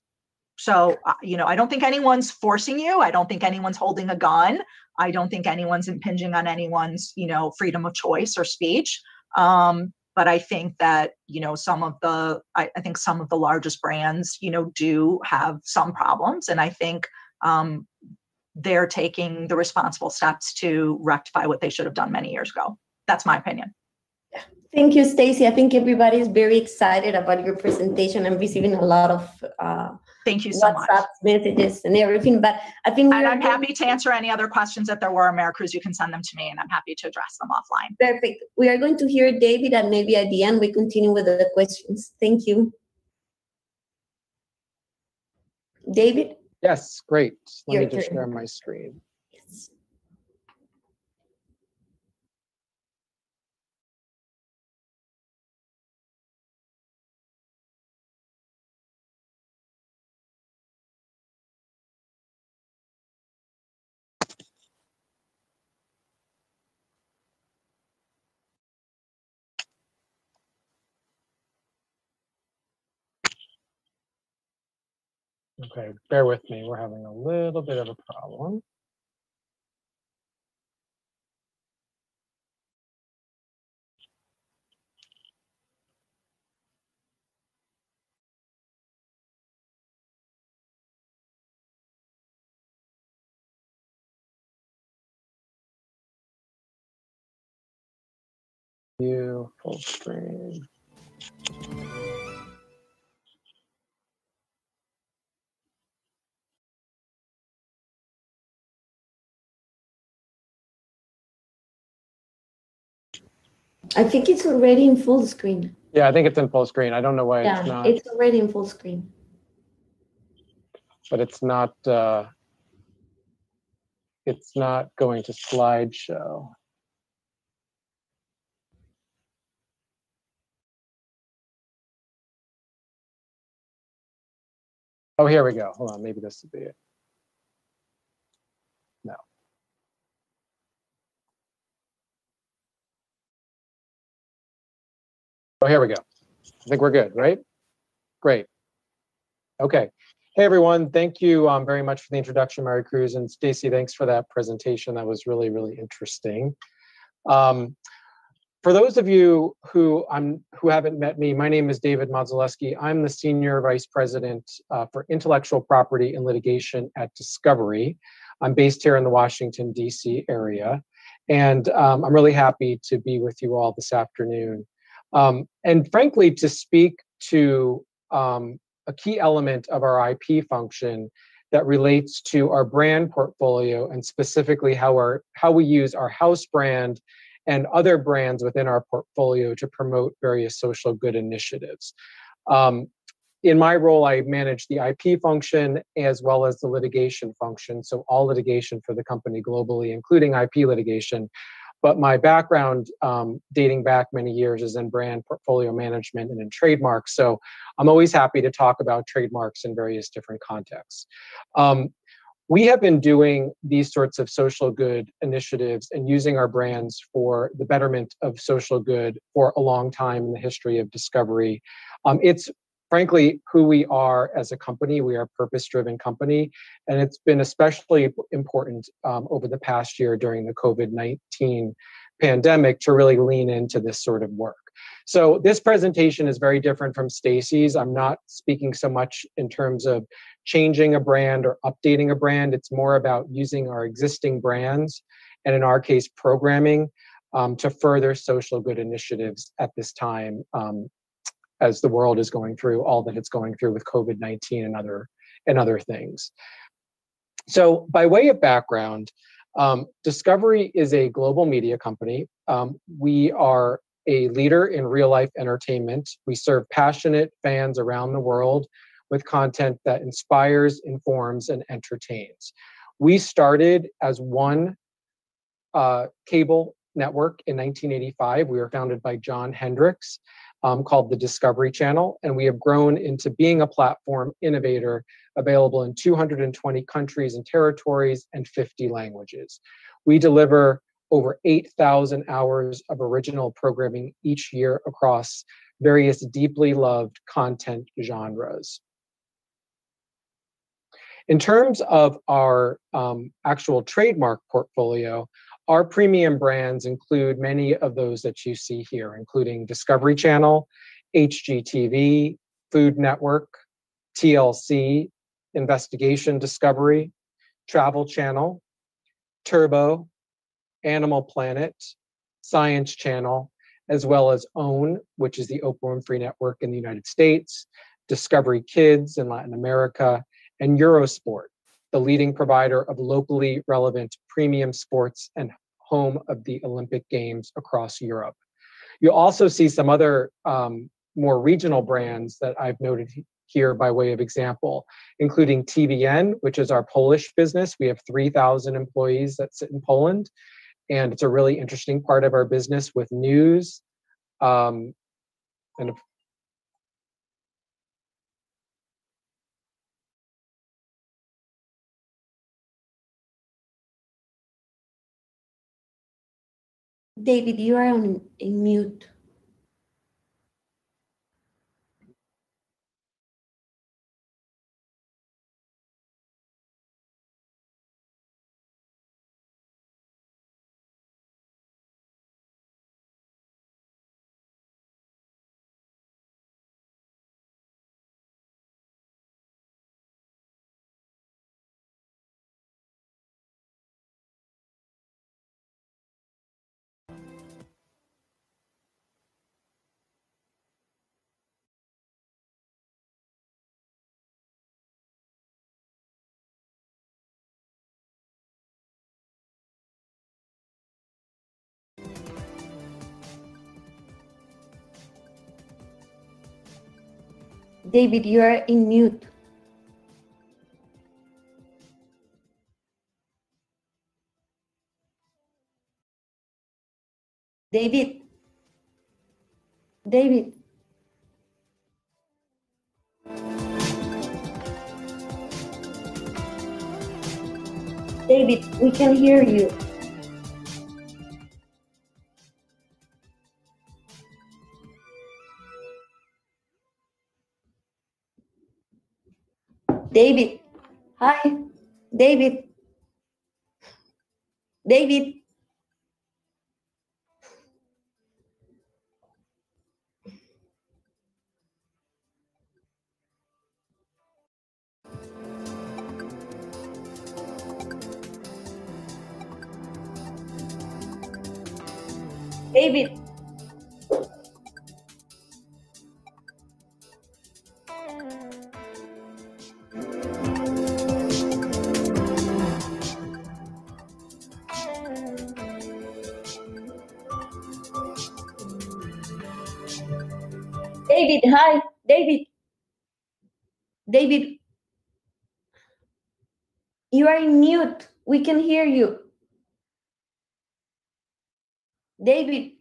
So, I don't think anyone's forcing you. I don't think anyone's holding a gun. I don't think anyone's impinging on anyone's, freedom of choice or speech. But I think that, some of the largest brands, do have some problems. And I think they're taking the responsible steps to rectify what they should have done many years ago. That's my opinion. Thank you, Stacey. I think everybody is very excited about your presentation. I'm receiving a lot of thank you so WhatsApp much. Messages and everything. But I think I'm happy to answer any other questions that there were, Maricruz. You can send them to me, and I'm happy to address them offline. Perfect. We are going to hear David, and maybe at the end we continue with the questions. Thank you, David. Yes, great. Let Your me just turn. share my screen. Yes. Okay, bear with me. We're having a little bit of a problem. View full screen. I think it's already in full screen. Yeah, I think it's in full screen. I don't know why Yeah, it's not. it's already in full screen. But it's not going to slideshow. Oh, here we go. Hold on, maybe this will be it. No. Oh, here we go. I think we're good, right? Great. Okay. Hey, everyone. Thank you very much for the introduction, Maricruz. And Stacey, thanks for that presentation. That was really, really interesting. For those of you who haven't met me, my name is David Modzeleski. I'm the Senior Vice President for Intellectual Property and Litigation at Discovery. I'm based here in the Washington, D.C. area. And I'm really happy to be with you all this afternoon. And frankly, to speak to a key element of our IP function that relates to our brand portfolio and specifically how we use our house brand and other brands within our portfolio to promote various social good initiatives. In my role, I manage the IP function as well as the litigation function, so all litigation for the company globally, including IP litigation. But my background, dating back many years, is in brand portfolio management and in trademarks. So I'm always happy to talk about trademarks in various different contexts. We have been doing these sorts of social good initiatives and using our brands for the betterment of social good for a long time in the history of Discovery. It's frankly who we are as a company. We are a purpose-driven company, and it's been especially important over the past year during the COVID-19 pandemic to really lean into this sort of work. So this presentation is very different from Stacey's. I'm not speaking so much in terms of changing a brand or updating a brand. It's more about using our existing brands, and in our case, programming, to further social good initiatives at this time as the world is going through all that it's going through with COVID-19 and other things. So by way of background, Discovery is a global media company. We are a leader in real-life entertainment. We serve passionate fans around the world with content that inspires, informs, and entertains. We started as one cable network in 1985. We were founded by John Hendricks, called the Discovery Channel, and we have grown into being a platform innovator available in 220 countries and territories and 50 languages. We deliver over 8,000 hours of original programming each year across various deeply loved content genres. In terms of our actual trademark portfolio, our premium brands include many of those that you see here, including Discovery Channel, HGTV, Food Network, TLC, Investigation Discovery, Travel Channel, Turbo, Animal Planet, Science Channel, as well as OWN, which is the Oprah Winfrey Network in the United States, Discovery Kids in Latin America, and Eurosport, the leading provider of locally relevant premium sports and home of the Olympic Games across Europe. You'll also see some other more regional brands that I've noted here by way of example, including TVN, which is our Polish business. We have 3,000 employees that sit in Poland, and it's a really interesting part of our business with news and David, you are on mute. David, you are in mute. David. David. David, we can hear you. David. Hi. David. David. David. David, hi. David. David. You are in mute. We can hear you. David.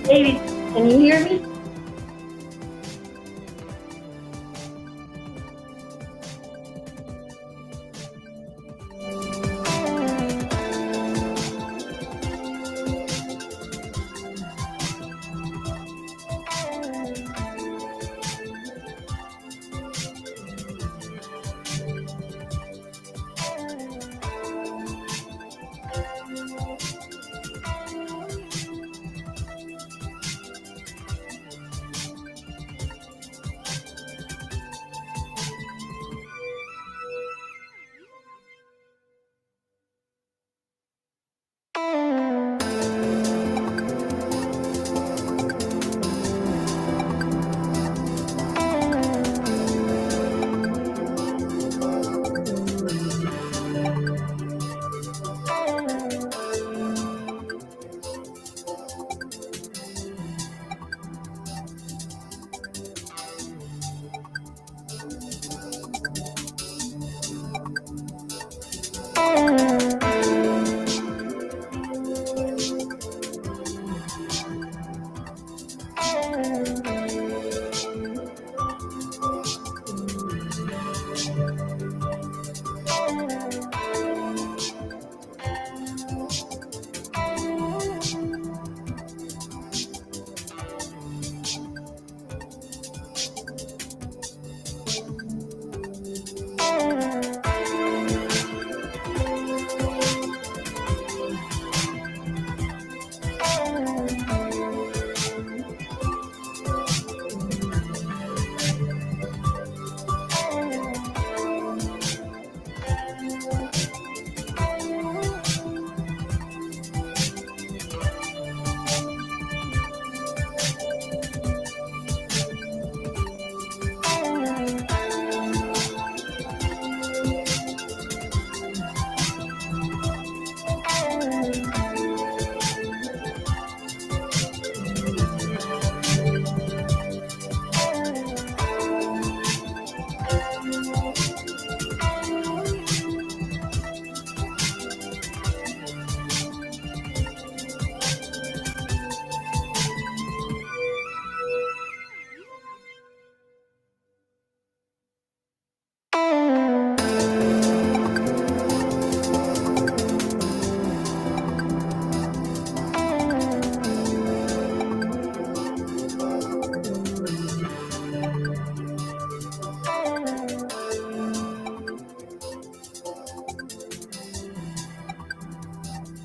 David, can you hear me?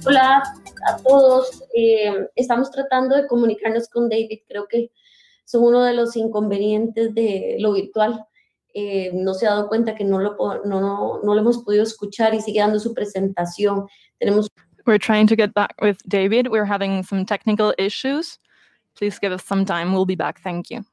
Hola a todos. Estamos tratando de comunicarnos con David. Creo que son uno de los inconvenientes de lo virtual. No se ha dado cuenta que no lo hemos podido escuchar y sigue dando su presentación. We're trying to get back with David. We're having some technical issues. Please give us some time. We'll be back. Thank you.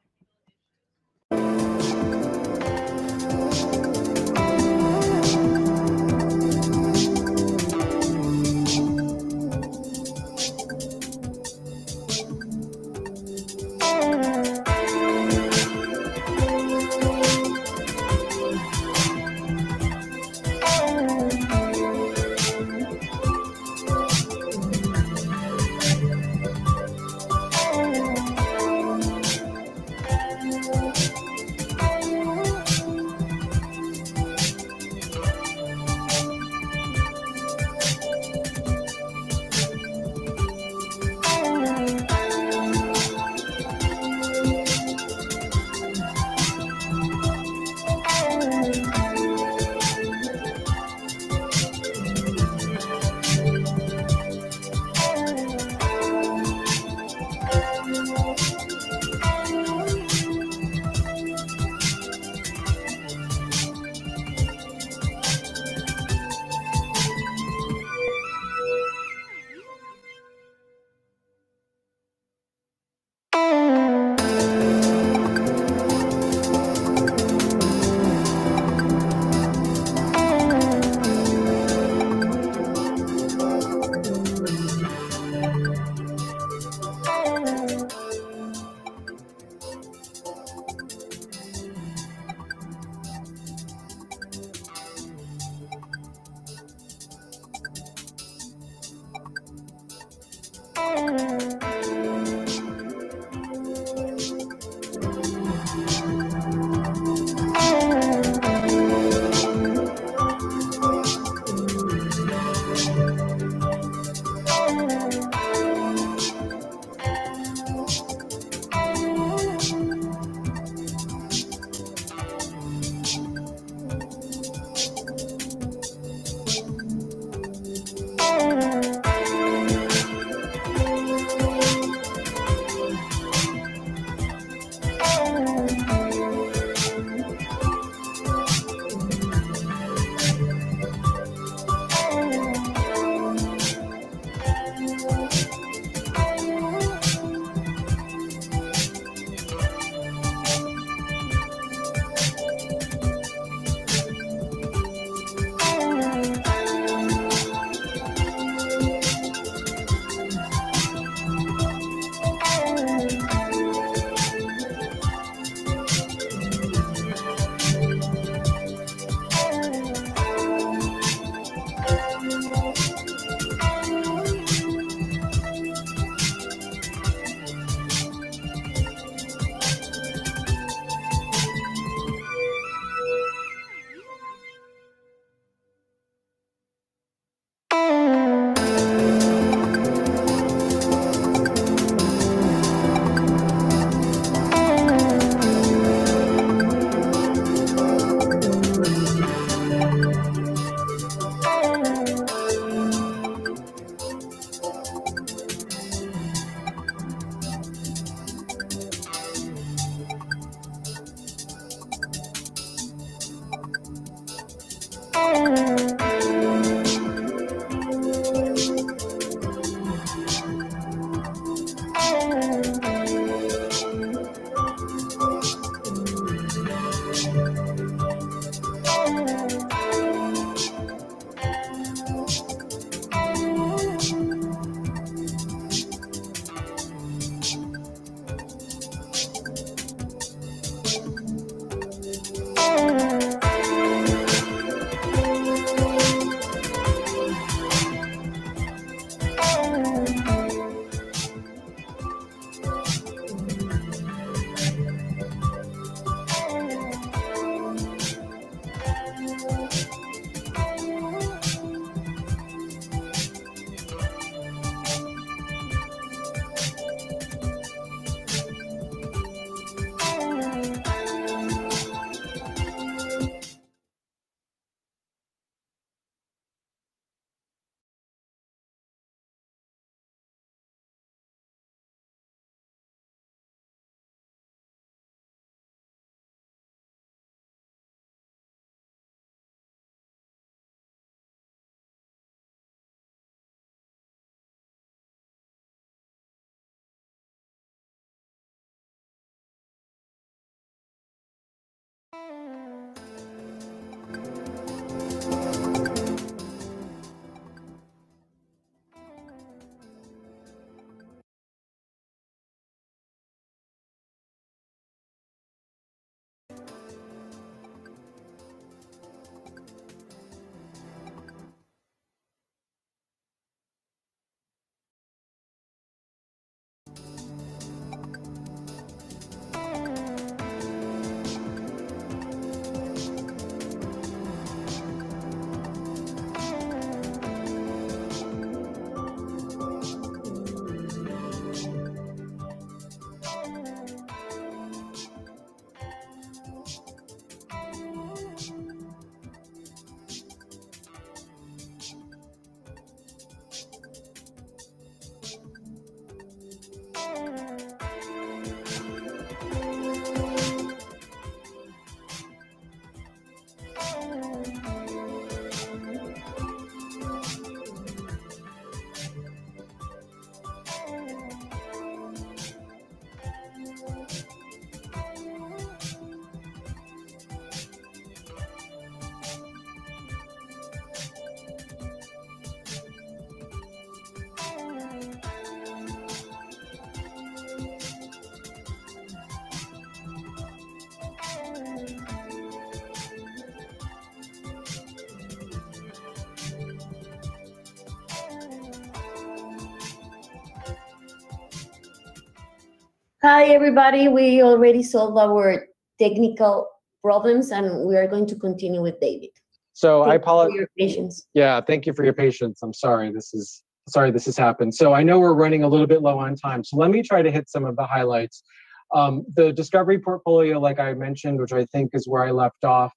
Hi, everybody. We already solved our technical problems, and we are going to continue with David. So I Thank you apologize. for your patience. Yeah, thank you for your patience. I'm sorry this has happened. So I know we're running a little bit low on time. So let me try to hit some of the highlights. The Discovery portfolio, like I mentioned, which I think is where I left off,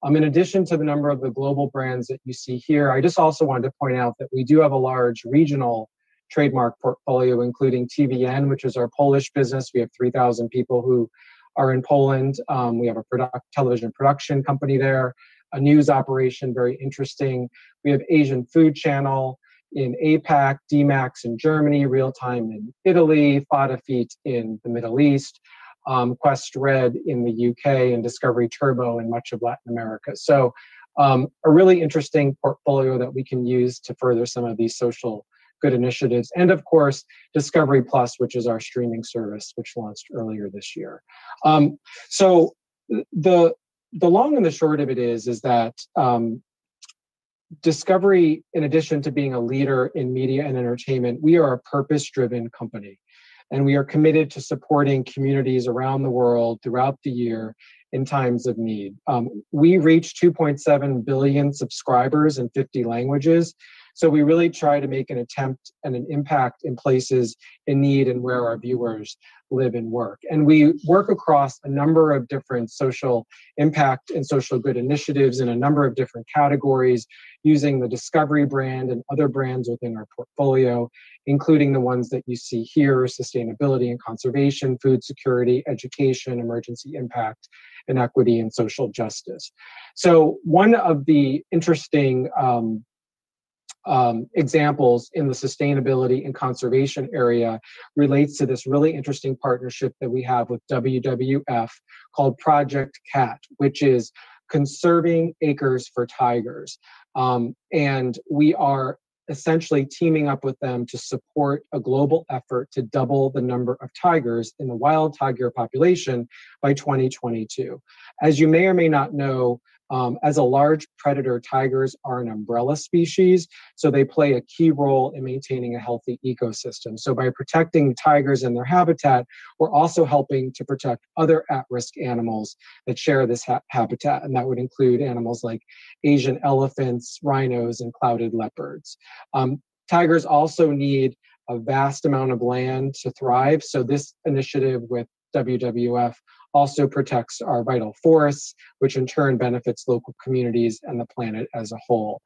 in addition to the number of the global brands that you see here, I just also wanted to point out that we do have a large regional trademark portfolio, including TVN, which is our Polish business. We have 3,000 people who are in Poland. We have a television production company there, a news operation, very interesting. We have Asian Food Channel in APAC, DMAX in Germany, Real Time in Italy, Fadafeet in the Middle East, Quest Red in the UK, and Discovery Turbo in much of Latin America. So a really interesting portfolio that we can use to further some of these social good initiatives. And of course, Discovery Plus, which is our streaming service, which launched earlier this year. So the long and the short of it is that Discovery, in addition to being a leader in media and entertainment, we are a purpose-driven company. And we are committed to supporting communities around the world throughout the year in times of need. We reach 2.7 billion subscribers in 50 languages. So we really try to make an attempt and an impact in places in need and where our viewers live and work. And we work across a number of different social impact and social good initiatives in a number of different categories, using the Discovery brand and other brands within our portfolio, including the ones that you see here: sustainability and conservation, food security, education, emergency impact, and equity and social justice. So one of the interesting examples in the sustainability and conservation area relates to this really interesting partnership that we have with WWF called Project CAT, which is Conserving Acres for Tigers. And we are essentially teaming up with them to support a global effort to double the number of tigers in the wild tiger population by 2022. As you may or may not know, as a large predator, tigers are an umbrella species, so they play a key role in maintaining a healthy ecosystem. So by protecting tigers and their habitat, we're also helping to protect other at-risk animals that share this habitat, and that would include animals like Asian elephants, rhinos, and clouded leopards. Tigers also need a vast amount of land to thrive, so this initiative with WWF also protects our vital forests, which in turn benefits local communities and the planet as a whole.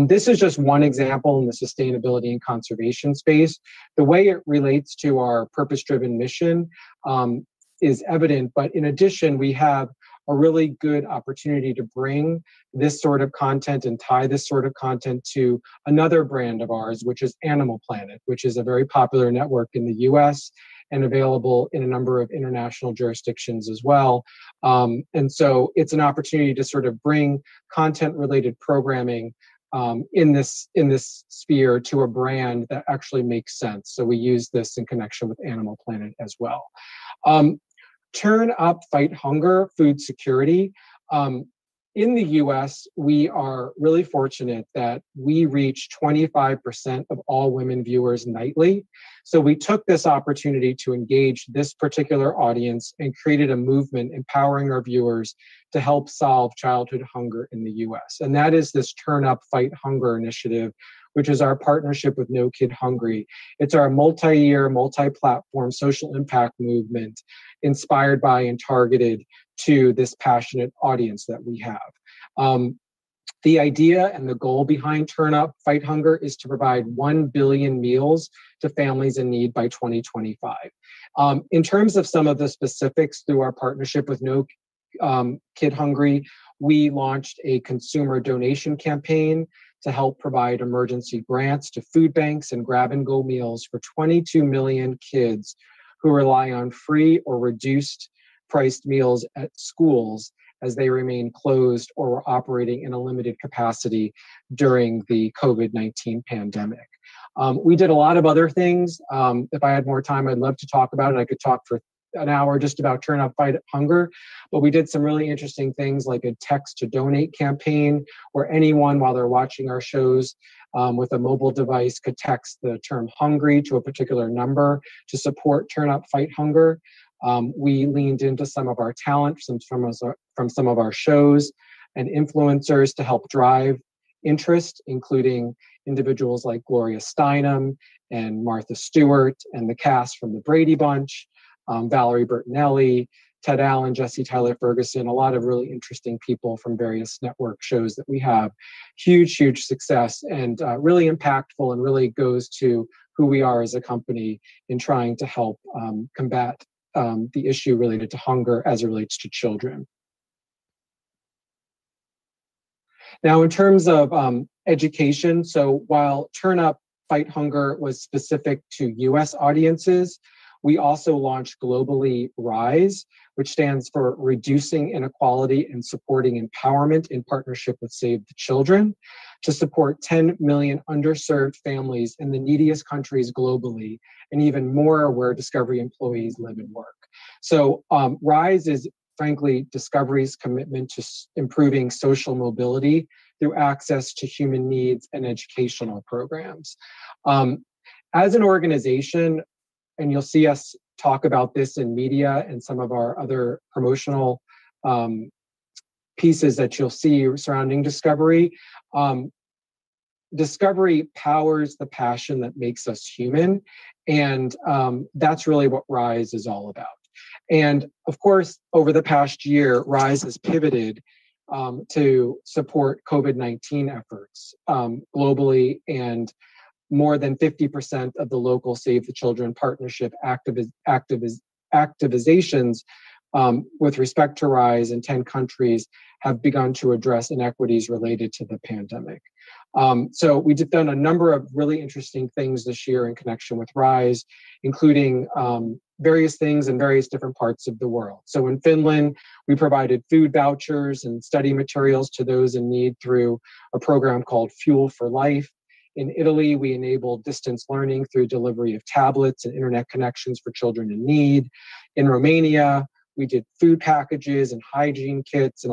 This is just one example in the sustainability and conservation space. The way it relates to our purpose-driven mission is evident, but in addition, we have a really good opportunity to bring this sort of content and tie this sort of content to another brand of ours, which is Animal Planet, which is a very popular network in the US and available in a number of international jurisdictions as well. And so it's an opportunity to sort of bring content-related programming in this sphere to a brand that actually makes sense. So we use this in connection with Animal Planet as well. Turn Up, Fight Hunger, food security. In the US, we are really fortunate that we reach 25% of all women viewers nightly. So we took this opportunity to engage this particular audience and created a movement empowering our viewers to help solve childhood hunger in the US. And that is this Turn Up, Fight Hunger initiative, which is our partnership with No Kid Hungry. It's our multi-year, multi-platform social impact movement inspired by and targeted to this passionate audience that we have. The idea and the goal behind Turn Up, Fight Hunger is to provide 1 billion meals to families in need by 2025. In terms of some of the specifics through our partnership with No Kid Hungry, we launched a consumer donation campaign to help provide emergency grants to food banks and grab-and-go meals for 22 million kids who rely on free or reduced priced meals at schools as they remain closed or were operating in a limited capacity during the COVID-19 pandemic. We did a lot of other things. If I had more time, I'd love to talk about it. I could talk for an hour just about Turn Up Fight Hunger, but we did some really interesting things like a text to donate campaign where anyone, while they're watching our shows with a mobile device, could text the term hungry to a particular number to support Turn Up Fight Hunger. We leaned into some of our talent from some of our shows and influencers to help drive interest, including individuals like Gloria Steinem and Martha Stewart and the cast from the Brady Bunch, Valerie Bertinelli, Ted Allen, Jesse Tyler Ferguson, a lot of really interesting people from various network shows that we have. Huge, huge success and really impactful, and really goes to who we are as a company in trying to help combat the issue related to hunger as it relates to children. Now, in terms of education, so while Turn Up Fight Hunger was specific to US audiences, we also launched globally RISE, which stands for Reducing Inequality and Supporting Empowerment in partnership with Save the Children, to support 10 million underserved families in the neediest countries globally, and even more where Discovery employees live and work. So RISE is frankly Discovery's commitment to improving social mobility through access to human needs and educational programs. As an organization, and you'll see us talk about this in media and some of our other promotional pieces that you'll see surrounding Discovery. Discovery powers the passion that makes us human, and that's really what RISE is all about. And of course, over the past year, RISE has pivoted to support COVID-19 efforts globally, and more than 50% of the local Save the Children partnership activizations with respect to RISE in 10 countries have begun to address inequities related to the pandemic. So we've done a number of really interesting things this year in connection with RISE, including various things in various different parts of the world. So in Finland, we provided food vouchers and study materials to those in need through a program called Fuel for Life. In Italy, we enabled distance learning through delivery of tablets and internet connections for children in need. In Romania, we did food packages and hygiene kits and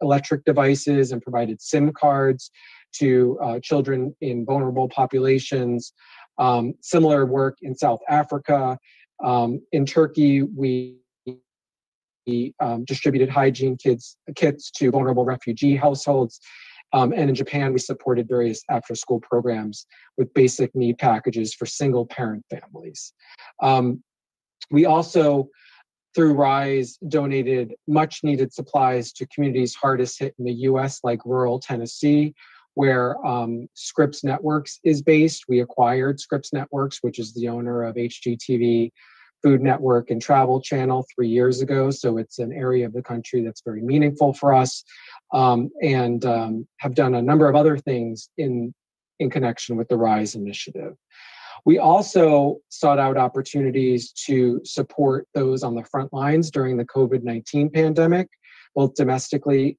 electric devices and provided SIM cards to children in vulnerable populations. Similar work in South Africa. In Turkey, we distributed hygiene kits to vulnerable refugee households. And in Japan, we supported various after-school programs with basic need packages for single-parent families. We also, through RISE, donated much-needed supplies to communities hardest hit in the U.S., like rural Tennessee, where Scripps Networks is based. We acquired Scripps Networks, which is the owner of HGTV, Food Network, and Travel Channel 3 years ago. So it's an area of the country that's very meaningful for us, and have done a number of other things in connection with the RISE initiative. We also sought out opportunities to support those on the front lines during the COVID-19 pandemic, both domestically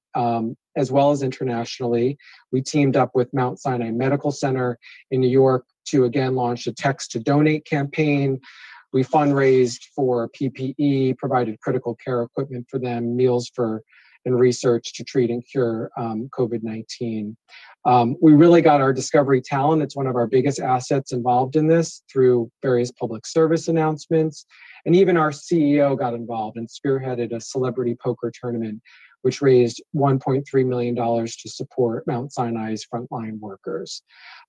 as well as internationally. We teamed up with Mount Sinai Medical Center in New York to again launch a text to donate campaign. We fundraised for PPE, provided critical care equipment for them, meals and research to treat and cure COVID-19. We really got our Discovery talent. It's one of our biggest assets involved in this through various public service announcements. And even our CEO got involved and spearheaded a celebrity poker tournament, which raised $1.3 million to support Mount Sinai's frontline workers.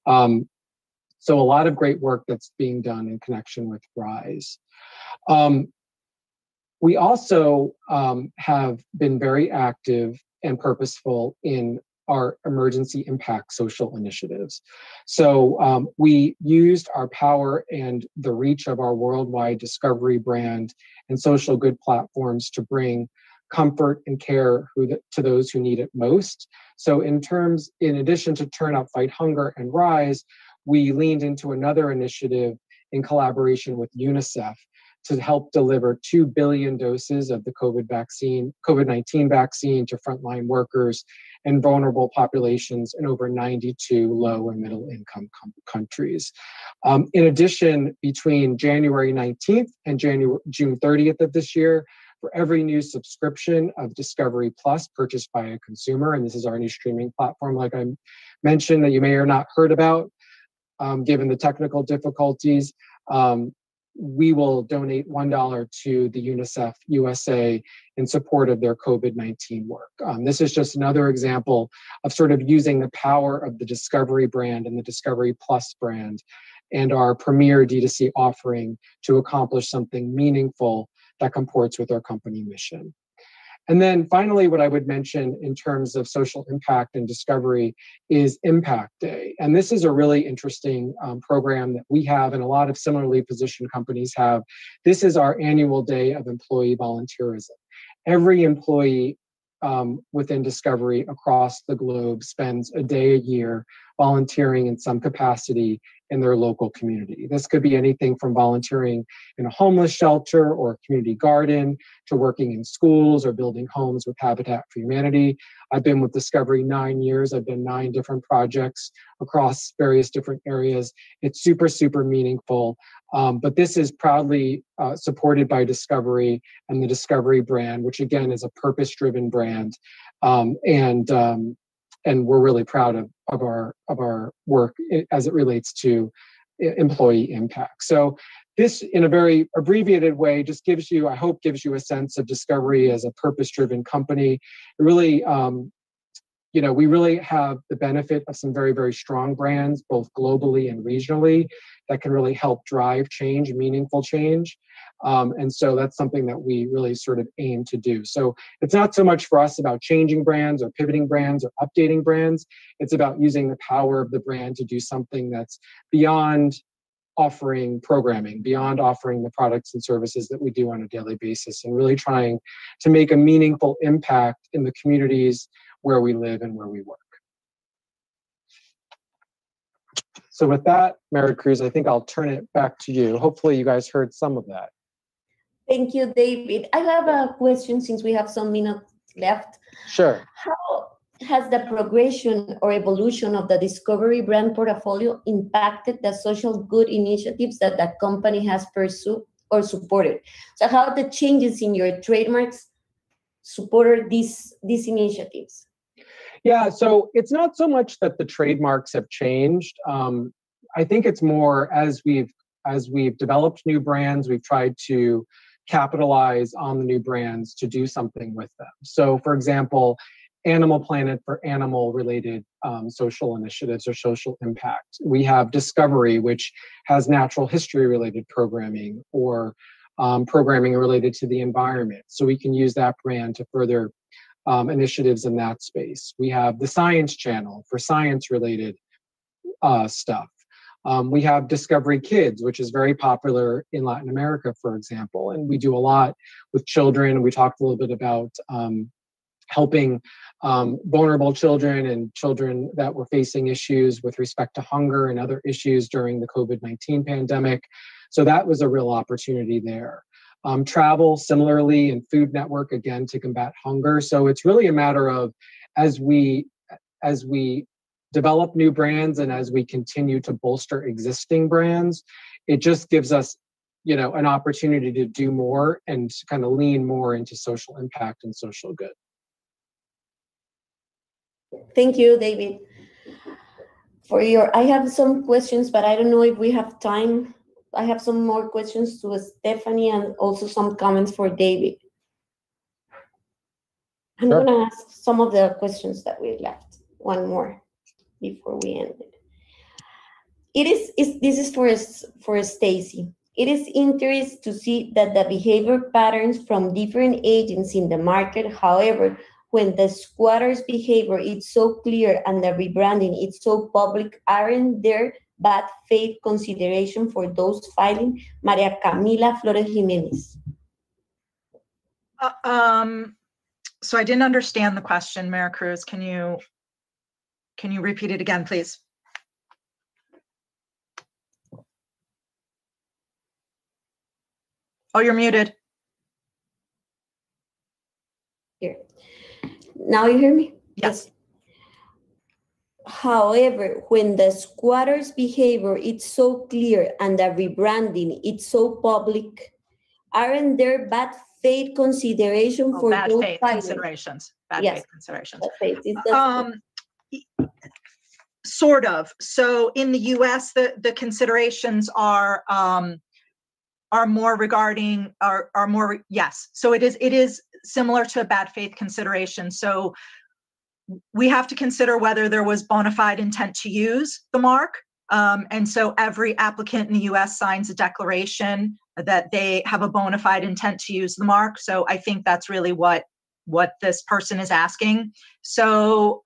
So a lot of great work that's being done in connection with RISE. We also have been very active and purposeful in our emergency impact social initiatives. So we used our power and the reach of our worldwide Discovery brand and social good platforms to bring comfort and care to those who need it most. So in addition to Turn Up Fight Hunger and RISE, we leaned into another initiative in collaboration with UNICEF to help deliver 2 billion doses of the COVID-19 vaccine to frontline workers and vulnerable populations in over 92 low and middle income countries. In addition, between January 19th and June 30th of this year, for every new subscription of Discovery Plus purchased by a consumer, and this is our new streaming platform, like I mentioned, that you may or not heard about, given the technical difficulties, we will donate $1 to the UNICEF USA in support of their COVID-19 work. This is just another example of sort of using the power of the Discovery brand and the Discovery Plus brand and our premier D2C offering to accomplish something meaningful that comports with our company mission. And then finally, what I would mention in terms of social impact and discovery is Impact Day. And this is a really interesting program that we have and a lot of similarly positioned companies have. This is our annual day of employee volunteerism. Every employee within Discovery across the globe spends a day a year volunteering in some capacity in their local community. This could be anything from volunteering in a homeless shelter or a community garden to working in schools or building homes with Habitat for Humanity. I've been with Discovery 9 years. I've done 9 different projects across various different areas. It's super, super meaningful. But this is proudly supported by Discovery and the Discovery brand, which again is a purpose-driven brand. And we're really proud of our work as it relates to employee impact. So this, in a very abbreviated way, just gives you, I hope, gives you a sense of Discovery as a purpose-driven company. It really, we really have the benefit of some very, very strong brands, both globally and regionally, that can really help drive change, meaningful change. And so that's something that we really sort of aim to do. So it's not so much for us about changing brands or pivoting brands or updating brands. It's about using the power of the brand to do something that's beyond offering programming, beyond offering the products and services that we do on a daily basis, and really trying to make a meaningful impact in the communities where we live and where we work. So with that, Maricruz, I think I'll turn it back to you. Hopefully you guys heard some of that. Thank you, David. I have a question since we have some minutes left. Sure. How has the progression or evolution of the Discovery brand portfolio impacted the social good initiatives that the company has pursued or supported? So how the changes in your trademarks supported these initiatives? Yeah, so it's not so much that the trademarks have changed. I think it's more as we've developed new brands, we've tried to capitalize on the new brands to do something with them. So for example, Animal Planet for animal-related social initiatives or social impact. We have Discovery, which has natural history-related programming or programming related to the environment. So we can use that brand to further initiatives in that space. We have the Science Channel for science-related stuff. We have Discovery Kids, which is very popular in Latin America, for example, and we do a lot with children. We talked a little bit about helping vulnerable children and children that were facing issues with respect to hunger and other issues during the COVID-19 pandemic. So that was a real opportunity there. Travel, similarly, and Food Network, again, to combat hunger. So it's really a matter of, as we develop new brands and as we continue to bolster existing brands, it just gives us, an opportunity to do more and to kind of lean more into social impact and social good. Thank you, David. I have some questions, but I don't know if we have time. I have some more questions to Stephanie and also some comments for David. I'm going to ask some of the questions that we left. One more before we end it. This is for Stacey. It is interesting to see that the behavior patterns from different agents in the market. However, when the squatters' behavior is so clear and the rebranding is so public, aren't there bad faith consideration for those filing? Maria Camila Flores Jimenez. So I didn't understand the question, Maricruz. Can you repeat it again, please? Oh, you're muted. Here. Now you hear me? Yes. However, when the squatter's behavior is so clear and the rebranding is so public, aren't there bad faith consideration for bad those faith considerations? Bad faith considerations. Bad faith. Sort of. So in the U.S., the considerations are more regarding are more yes. So it is similar to a bad faith consideration. So we have to consider whether there was bona fide intent to use the mark. And so every applicant in the U.S. signs a declaration that they have a bona fide intent to use the mark. So I think that's really what this person is asking. So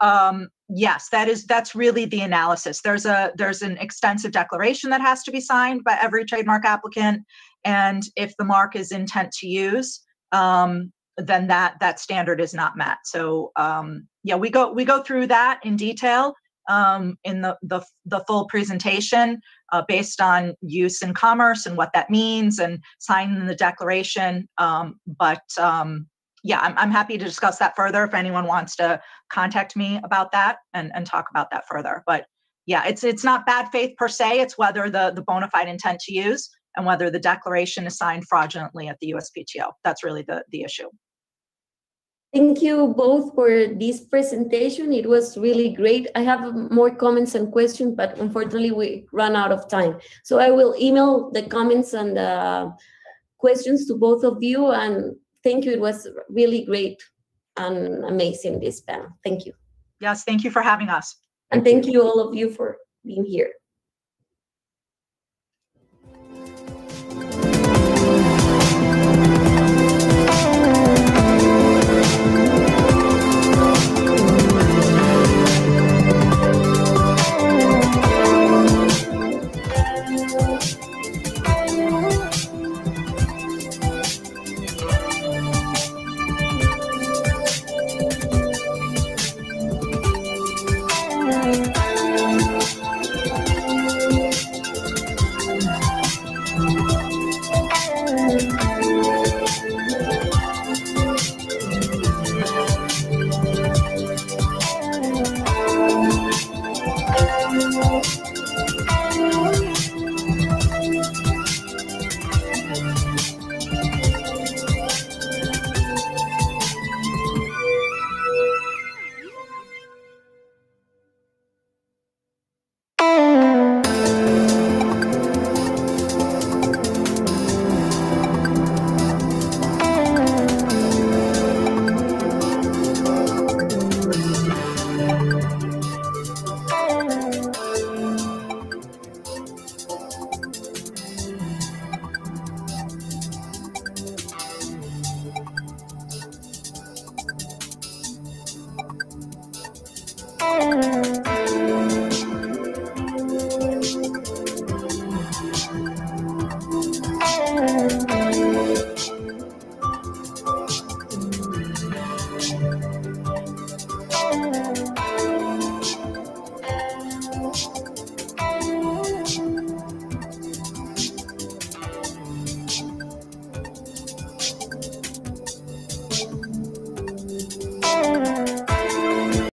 yes, that's really the analysis. There's an extensive declaration that has to be signed by every trademark applicant, and if the mark is intent to use, then that standard is not met. So yeah, we go through that in detail in the full presentation based on use in commerce and what that means and signing the declaration. Yeah, I'm happy to discuss that further if anyone wants to contact me about that and talk about that further. But yeah, it's not bad faith per se. It's whether the bona fide intent to use and whether the declaration is signed fraudulently at the USPTO. That's really the issue. Thank you both for this presentation. It was really great. I have more comments and questions, but unfortunately we ran out of time. So I will email the comments and the questions to both of you, and thank you. It was really great and amazing, this panel. Thank you. Yes, thank you for having us. And thank you all of you for being here.